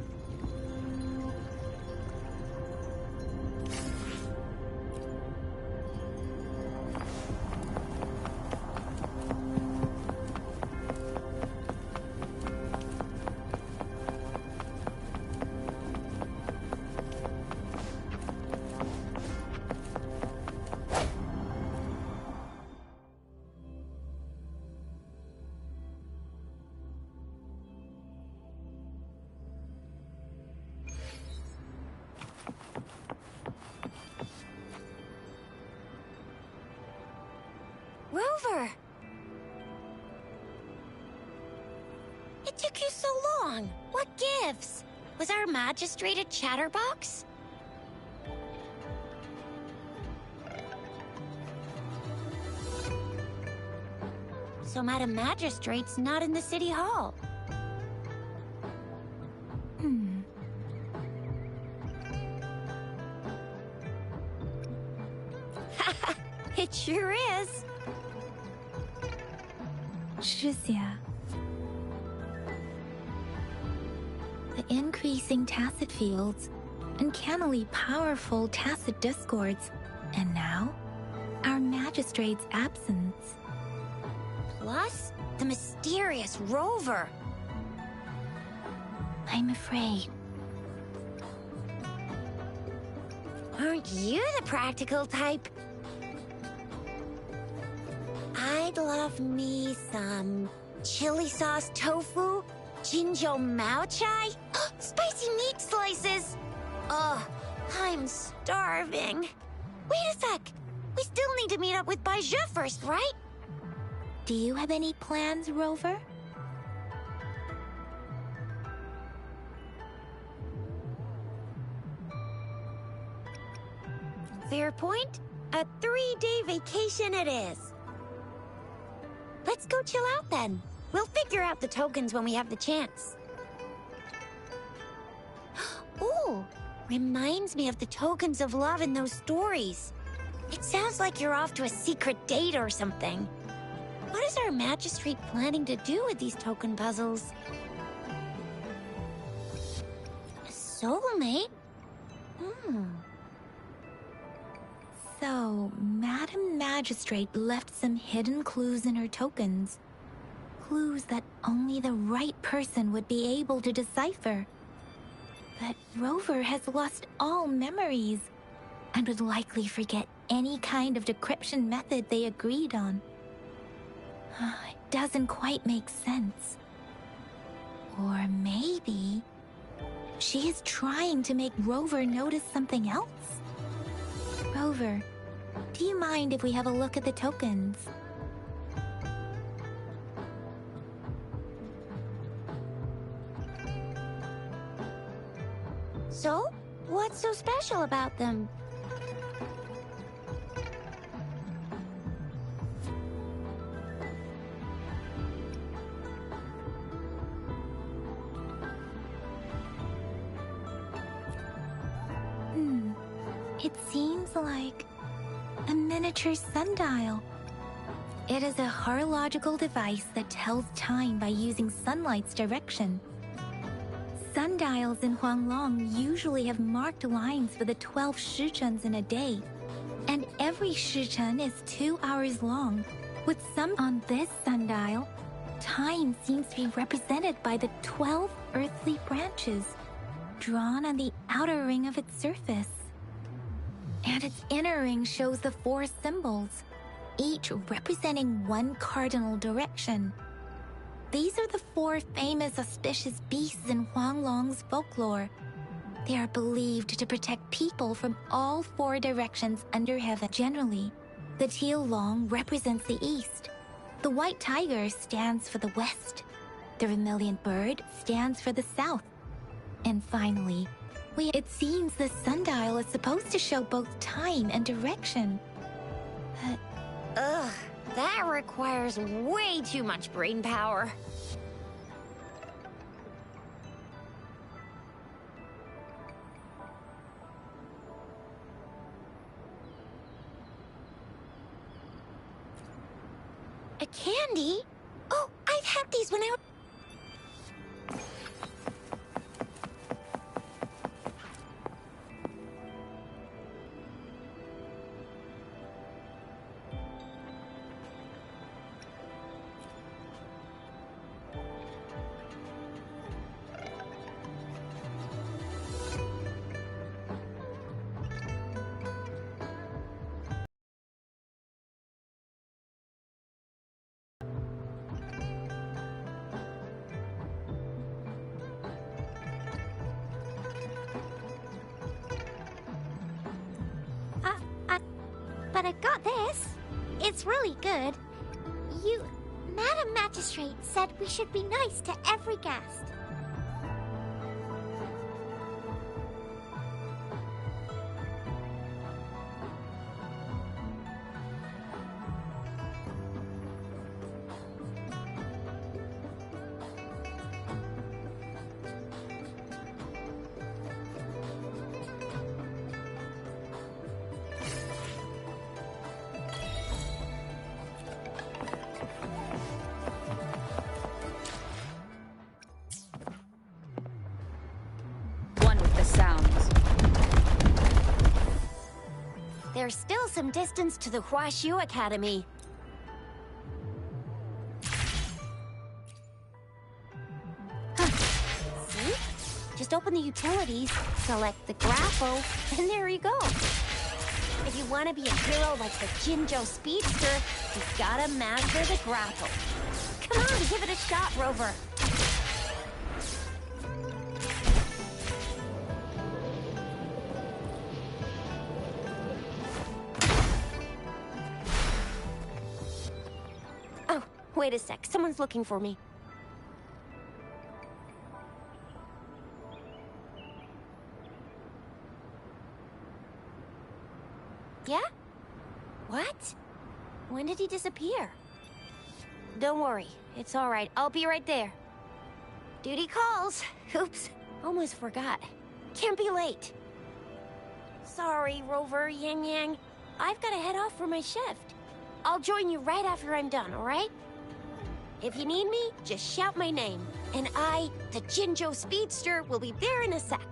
wrong? What gives? Was our magistrate a chatterbox? So Madam Magistrate's not in the city hall. It sure is. 是呀. The increasing tacit fields, uncannily powerful tacit discords, and now, our magistrate's absence. Plus, the mysterious rover. I'm afraid. Aren't you the practical type? I'd love me some chili sauce tofu, jinjo mao chai, spicy meat slices. Ugh, I'm starving. Wait a sec. We still need to meet up with Baiju first, right? Do you have any plans, Rover? Fair point. A 3-day vacation it is. Let's go chill out then. We'll figure out the tokens when we have the chance. Ooh, reminds me of the tokens of love in those stories. It sounds like you're off to a secret date or something. What is our magistrate planning to do with these token puzzles? A soulmate? So, Madam Magistrate left some hidden clues in her tokens. Clues that only the right person would be able to decipher. But Rover has lost all memories and would likely forget any kind of decryption method they agreed on. It doesn't quite make sense. Or maybe she is trying to make Rover notice something else? Rover, do you mind if we have a look at the tokens? So, what's so special about them? It seems like a miniature sundial. It is a horological device that tells time by using sunlight's direction. Sundials in Huanglong usually have marked lines for the 12 shichuns in a day, and every shichun is 2 hours long. With some on this sundial, time seems to be represented by the 12 earthly branches, drawn on the outer ring of its surface. And its inner ring shows the 4 symbols, each representing one cardinal direction. These are the 4 famous auspicious beasts in Huanglong's folklore. They are believed to protect people from all 4 directions under heaven. Generally, the teal long represents the east. The white tiger stands for the west. The vermilion bird stands for the south. And finally, it seems the sundial is supposed to show both time and direction. But ugh, that requires way too much brain power. A candy? Oh, I've had these when I was... But I got this. It's really good. Madam Magistrate said we should be nice to every guest. There's still some distance to the Huashu Academy. See? Just open the utilities, select the grapple, and there you go. If you want to be a hero like the Jinzhou Speedster, you've gotta master the grapple. Come on, give it a shot, Rover. Oh, wait a sec. Someone's looking for me. Yeah? What? When did he disappear? Don't worry. It's all right. I'll be right there. Duty calls. Oops. Almost forgot. Can't be late. Sorry, Rover, Yang Yang. I've got to head off for my shift. I'll join you right after I'm done, all right? If you need me, just shout my name. And I, the Jinzhou Speedster, will be there in a sec.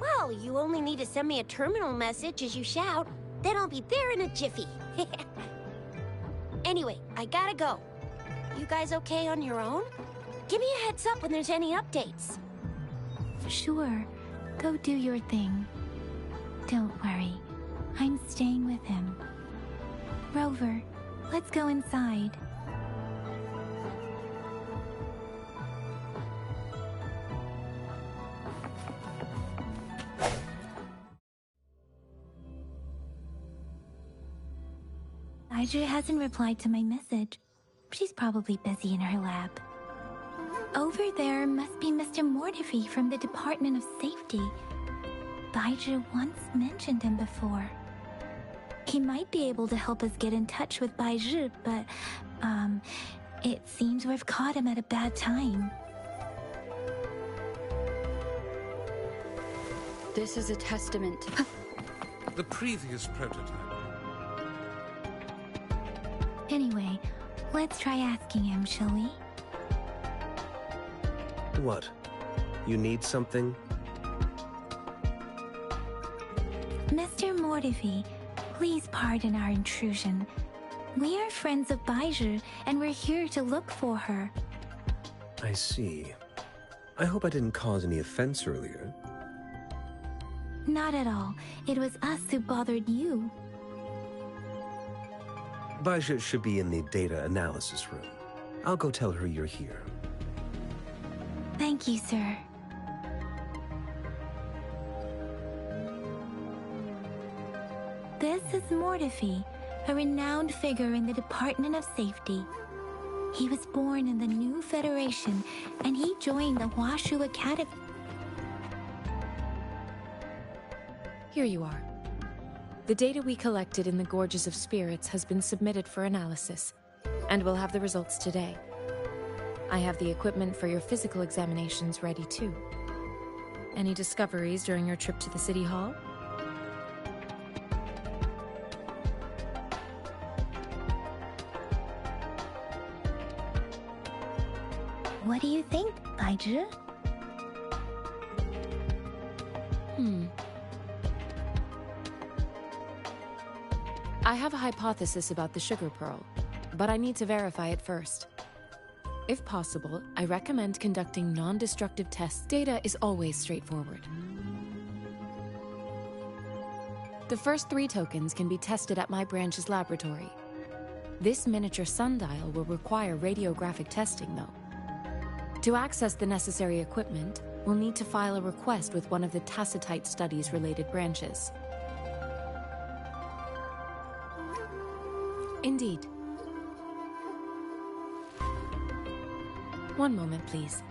Well, you only need to send me a terminal message as you shout, then I'll be there in a jiffy. Anyway, I gotta go. You guys okay on your own? Give me a heads up when there's any updates. Sure. Go do your thing. Don't worry. I'm staying with him. Rover, let's go inside. Baizhi hasn't replied to my message. She's probably busy in her lab. Over there must be Mr. Mortifi from the Department of Safety. Baizhi once mentioned him before. He might be able to help us get in touch with Baizhi, but, it seems we've caught him at a bad time. This is a testament. The previous prototype. Anyway, let's try asking him, shall we? What? You need something? Mr. Mortifi, please pardon our intrusion. We are friends of Baizhi, and we're here to look for her. I see. I hope I didn't cause any offense earlier. Not at all. It was us who bothered you. Baizhi should be in the data analysis room. I'll go tell her you're here. Thank you, sir. This is Mortifi, a renowned figure in the Department of Safety. He was born in the new Federation, and he joined the Huashu Academy. Here you are. The data we collected in the Gorges of Spirits has been submitted for analysis, and we'll have the results today. I have the equipment for your physical examinations ready too. Any discoveries during your trip to the City Hall? What do you think, Baizhi? I have a hypothesis about the sugar pearl, but I need to verify it first. If possible, I recommend conducting non-destructive tests. Data is always straightforward. The first 3 tokens can be tested at my branch's laboratory. This miniature sundial will require radiographic testing, though. To access the necessary equipment, we'll need to file a request with one of the Tacitite Studies-related branches. Indeed. One moment, please.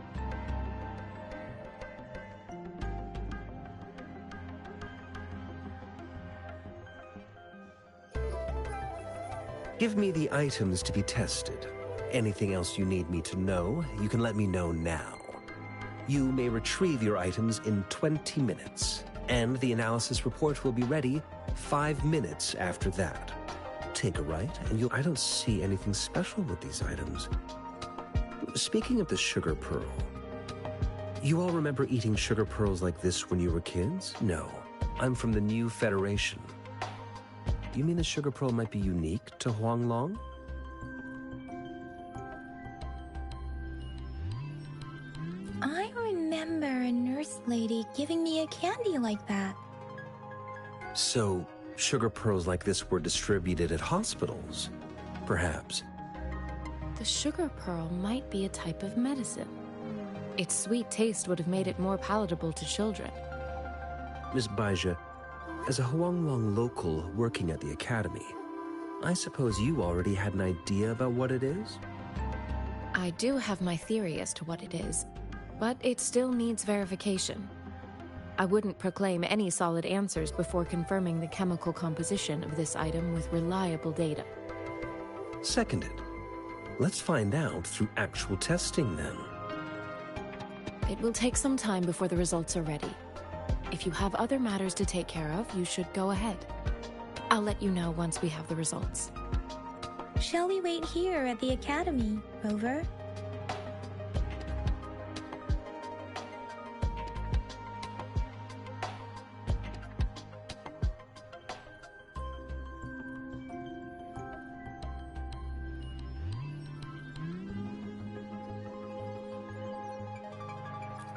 Give me the items to be tested. Anything else you need me to know, you can let me know now. You may retrieve your items in 20 minutes, and the analysis report will be ready 5 minutes after that. Take a right, and I don't see anything special with these items. Speaking of the sugar pearl, you all remember eating sugar pearls like this when you were kids? No. I'm from the New Federation. You mean the Sugar Pearl might be unique to Huanglong? I remember a nurse lady giving me a candy like that. So, sugar pearls like this were distributed at hospitals, perhaps. The sugar pearl might be a type of medicine. Its sweet taste would have made it more palatable to children. Miss Baija, as a Huanglong local working at the academy, I suppose you already had an idea about what it is? I do have my theory as to what it is, but it still needs verification. I wouldn't proclaim any solid answers before confirming the chemical composition of this item with reliable data. Seconded. Let's find out through actual testing then. It will take some time before the results are ready. If you have other matters to take care of, you should go ahead. I'll let you know once we have the results. Shall we wait here at the academy, Rover?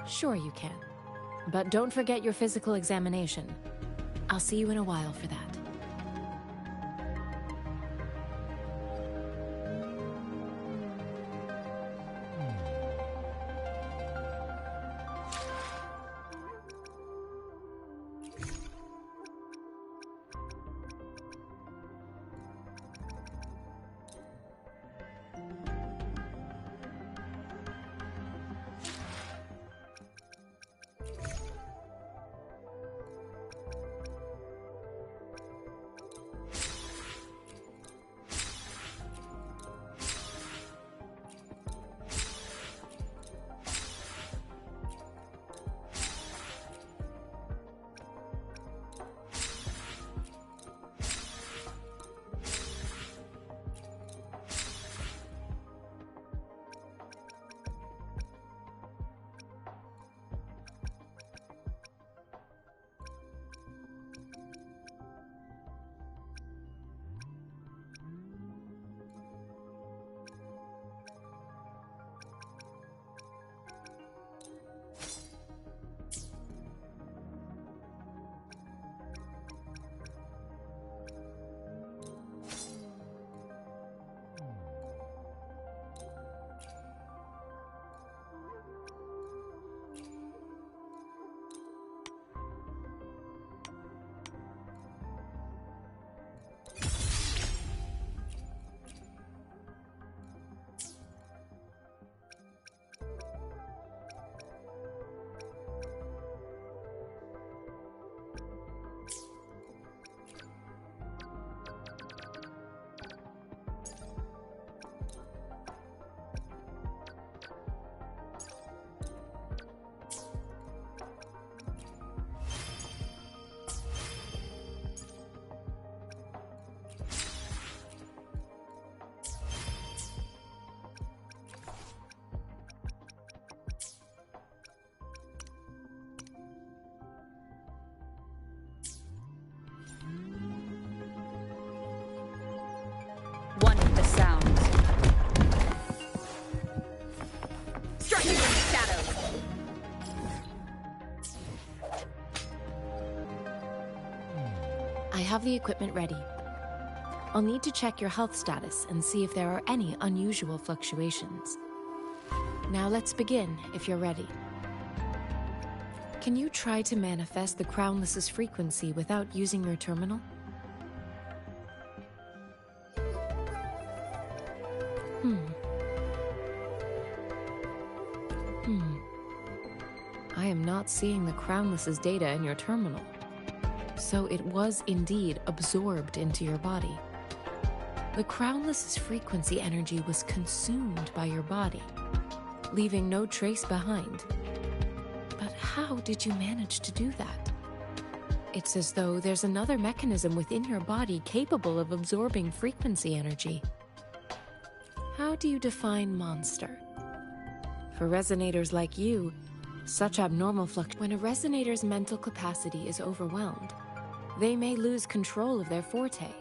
Sure you can. But don't forget your physical examination. I'll see you in a while for that. One with the sound. Striking in the shadows. I have the equipment ready. I'll need to check your health status and see if there are any unusual fluctuations. Now let's begin, if you're ready. Can you try to manifest the Crownless's frequency without using your terminal? I am not seeing the Crownless's data in your terminal. So it was indeed absorbed into your body. The Crownless's frequency energy was consumed by your body, leaving no trace behind. But how did you manage to do that? It's as though there's another mechanism within your body capable of absorbing frequency energy. How do you define monster? For resonators like you, Such abnormal when a resonator's mental capacity is overwhelmed, they may lose control of their forte,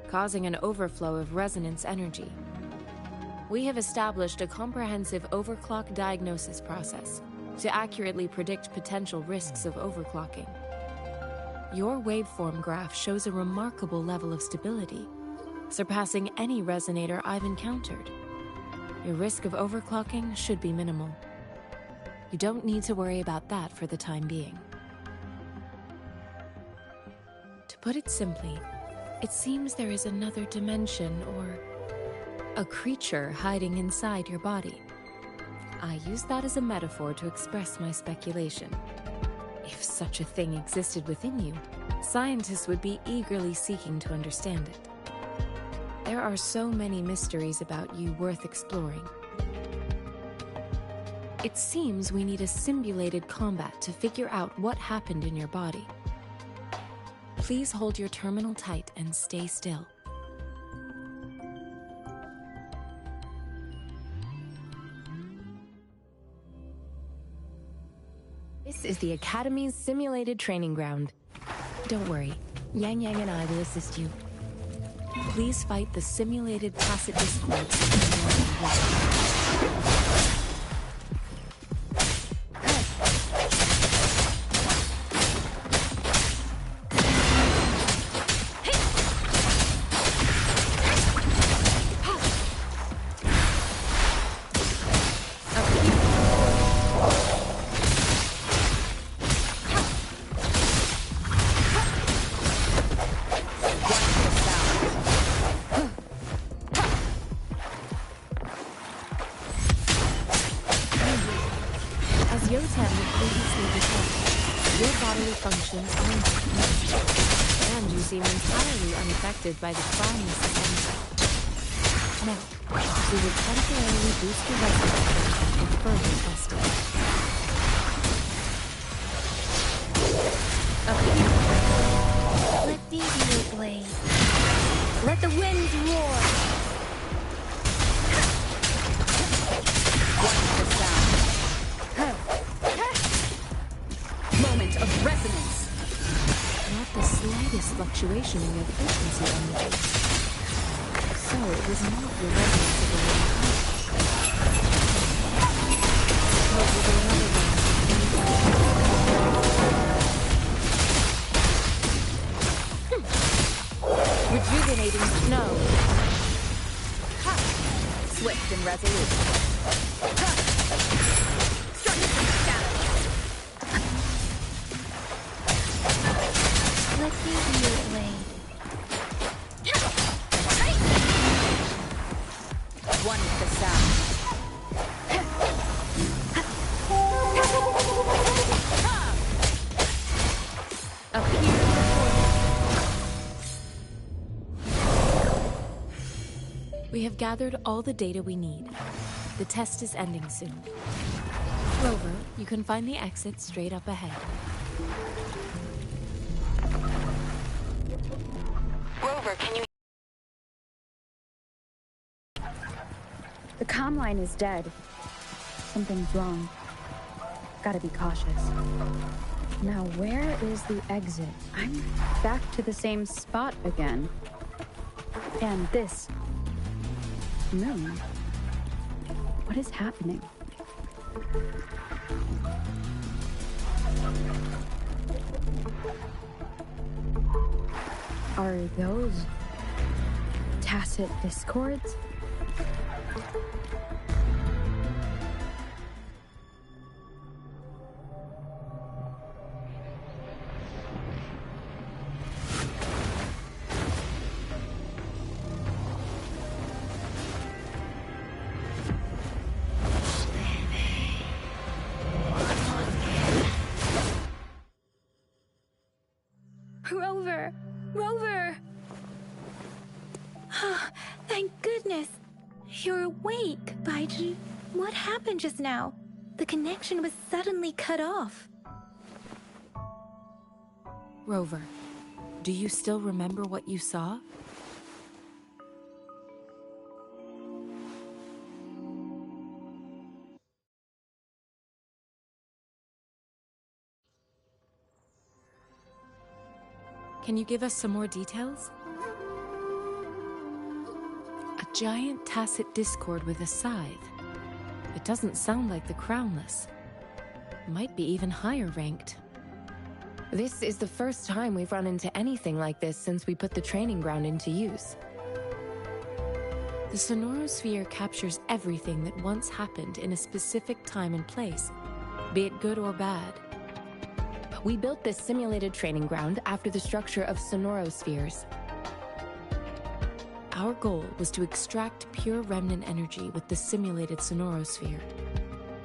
causing an overflow of resonance energy. We have established a comprehensive overclock diagnosis process to accurately predict potential risks of overclocking. Your waveform graph shows a remarkable level of stability, surpassing any resonator I've encountered. Your risk of overclocking should be minimal. You don't need to worry about that for the time being. To put it simply, it seems there is another dimension or a creature hiding inside your body. I use that as a metaphor to express my speculation. If such a thing existed within you, scientists would be eagerly seeking to understand it. There are so many mysteries about you worth exploring. It seems we need a simulated combat to figure out what happened in your body. Please hold your terminal tight and stay still. This is the Academy's simulated training ground. Don't worry, Yang Yang and I will assist you. Please fight the simulated tacit discords. By the promise of energy. Now, we will temporarily boost your resonance and further test it. Let these be your blade. Let the winds roar. Watch the sound. Moment of resonance. Not the slightest fluctuation in your frequency energy. So it was not your resonance of the living. Suppose we do another one. Rejuvenating snow. Ha! Swift and resolute. Ha! Structure from shadow. Let me be your blade. One with the sound. Up here. We have gathered all the data we need. The test is ending soon. Rover, you can find the exit straight up ahead. Rover, can you... The comm line is dead. Something's wrong. Gotta be cautious. Now, where is the exit? I'm back to the same spot again. And this... moon. What is happening? Are those tacit discords? Rover! Rover! Thank goodness! You're awake, Baiji. What happened just now? The connection was suddenly cut off. Rover, do you still remember what you saw? Can you give us some more details? A giant tacit discord with a scythe. It doesn't sound like the Crownless. Might be even higher ranked. This is the first time we've run into anything like this since we put the training ground into use. The sonorosphere captures everything that once happened in a specific time and place, be it good or bad. We built this simulated training ground after the structure of sonorospheres. Our goal was to extract pure remnant energy with the simulated sonorosphere.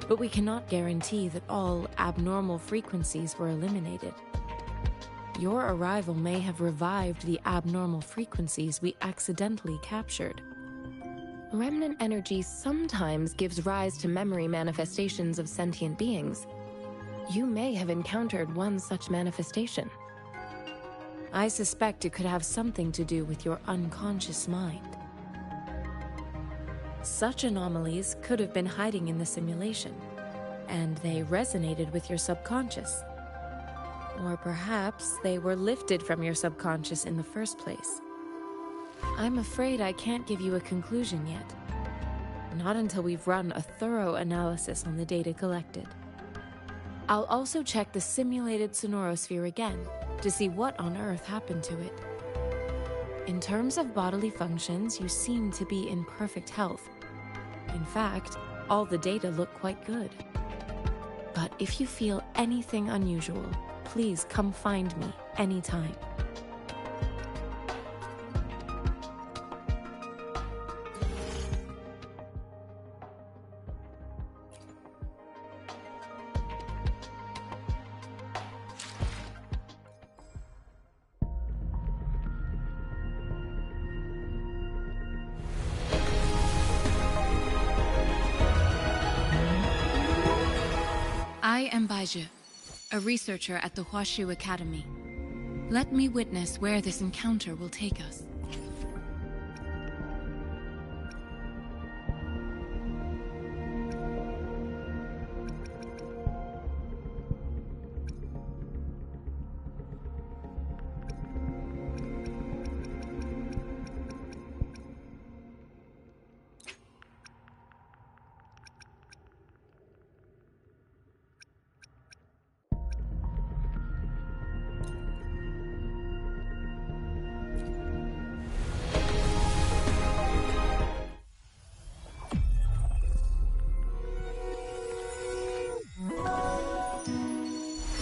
But we cannot guarantee that all abnormal frequencies were eliminated. Your arrival may have revived the abnormal frequencies we accidentally captured. Remnant energy sometimes gives rise to memory manifestations of sentient beings. You may have encountered one such manifestation. I suspect it could have something to do with your unconscious mind. Such anomalies could have been hiding in the simulation, and they resonated with your subconscious. Or perhaps they were lifted from your subconscious in the first place. I'm afraid I can't give you a conclusion yet. Not until we've run a thorough analysis on the data collected. I'll also check the simulated sonorosphere again to see what on earth happened to it. In terms of bodily functions, you seem to be in perfect health. In fact, all the data look quite good. But if you feel anything unusual, please come find me anytime. I am Baizhi, a researcher at the Huashu Academy. Let me witness where this encounter will take us.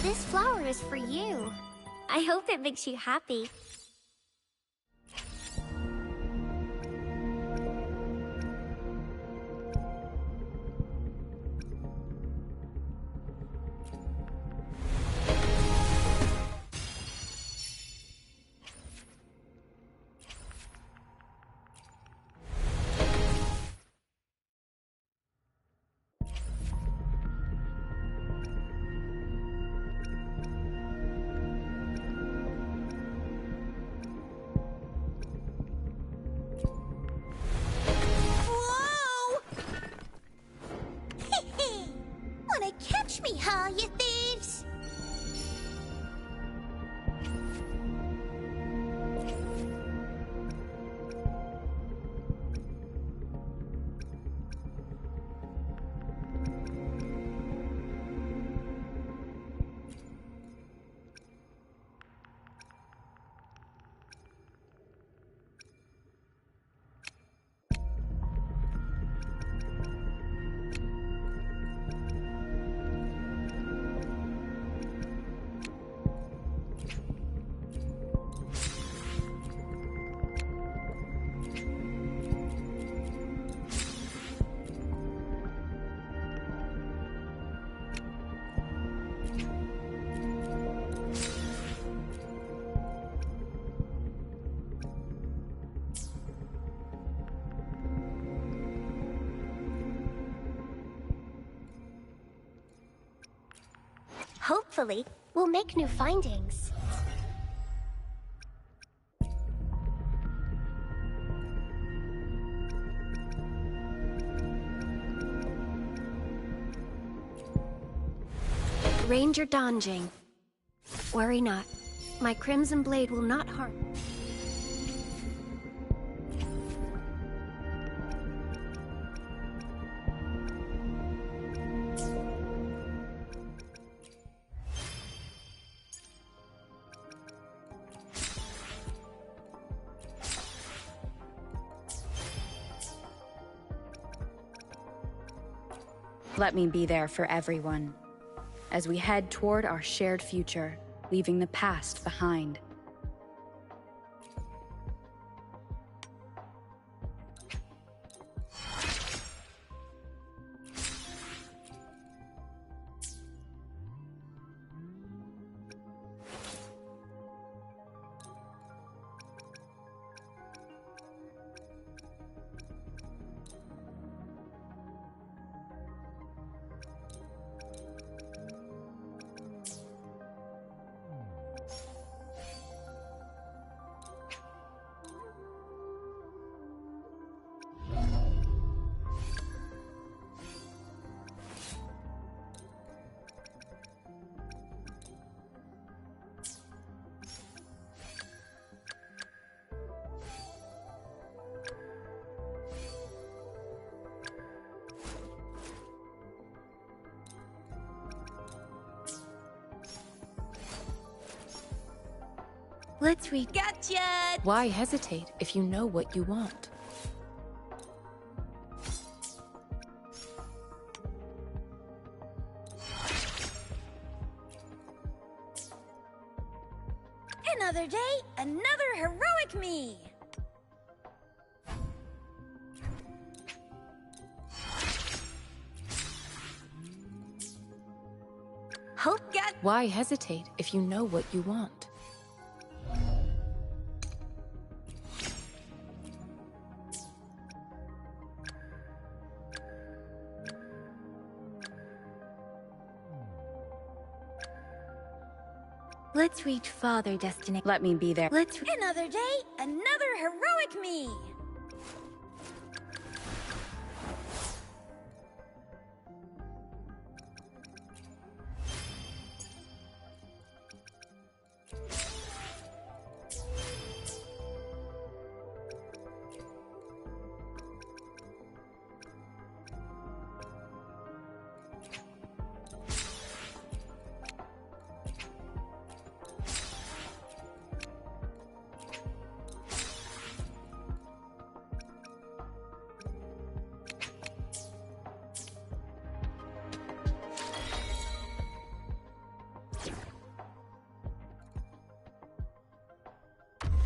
This flower is for you. I hope it makes you happy. Catch me, huh, you thieves? Hopefully, we'll make new findings. Ranger Donjing. Worry not. My crimson blade will not harm. Let me be there for everyone, as we head toward our shared future, leaving the past behind. Let's read. Gotcha! Why hesitate if you know what you want? Another day, another heroic me! Hope got. Why hesitate if you know what you want? Let's reach Father Destiny. Let me be there. Let's. Another day, another heroic me!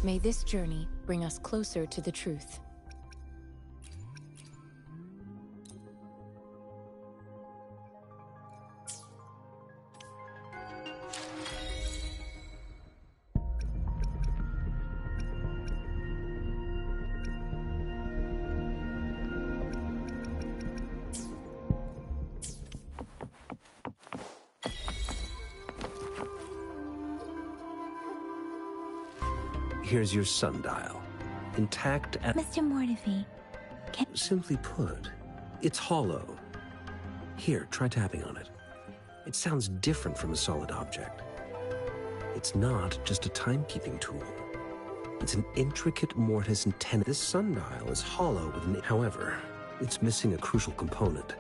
May this journey bring us closer to the truth. Here's your sundial. Intact and... Mr. Mortefi, Simply put, it's hollow. Here, try tapping on it. It sounds different from a solid object. It's not just a timekeeping tool. It's an intricate mortise and tenon. This sundial is hollow with an... However, it's missing a crucial component.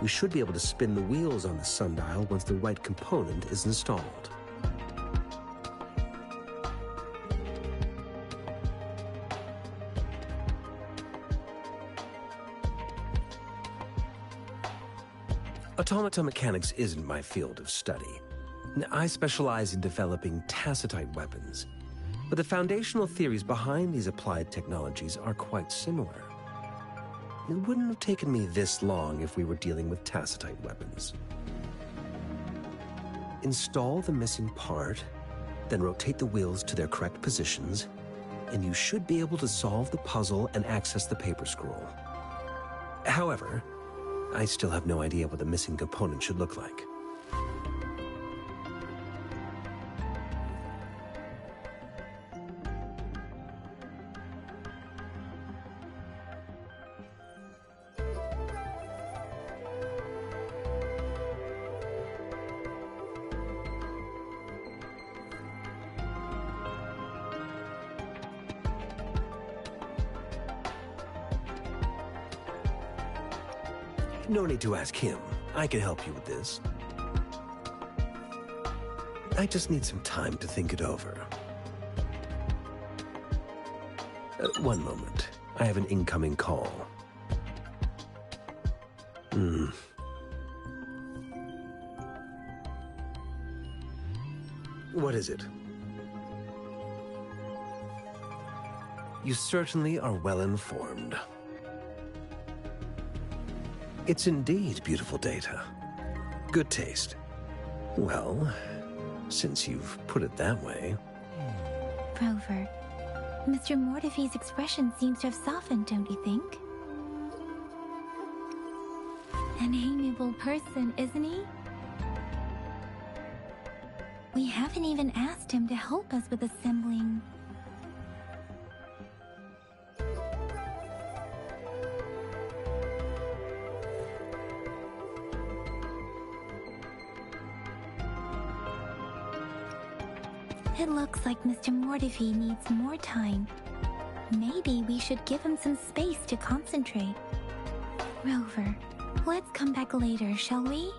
We should be able to spin the wheels on the sundial once the right component is installed. Automata mechanics isn't my field of study. I specialize in developing tacitite weapons, but the foundational theories behind these applied technologies are quite similar. It wouldn't have taken me this long if we were dealing with tacitite weapons. Install the missing part, then rotate the wheels to their correct positions, and you should be able to solve the puzzle and access the paper scroll. However, I still have no idea what the missing component should look like. No need to ask him. I can help you with this. I just need some time to think it over. One moment. I have an incoming call. What is it? You certainly are well informed. It's indeed beautiful data. Good taste. Well, since you've put it that way... Rover, Mr. Mortefi's expression seems to have softened, don't you think? An amiable person, isn't he? We haven't even asked him to help us with assembling... It looks like Mr. Mortefi needs more time. Maybe we should give him some space to concentrate. Rover, let's come back later, shall we?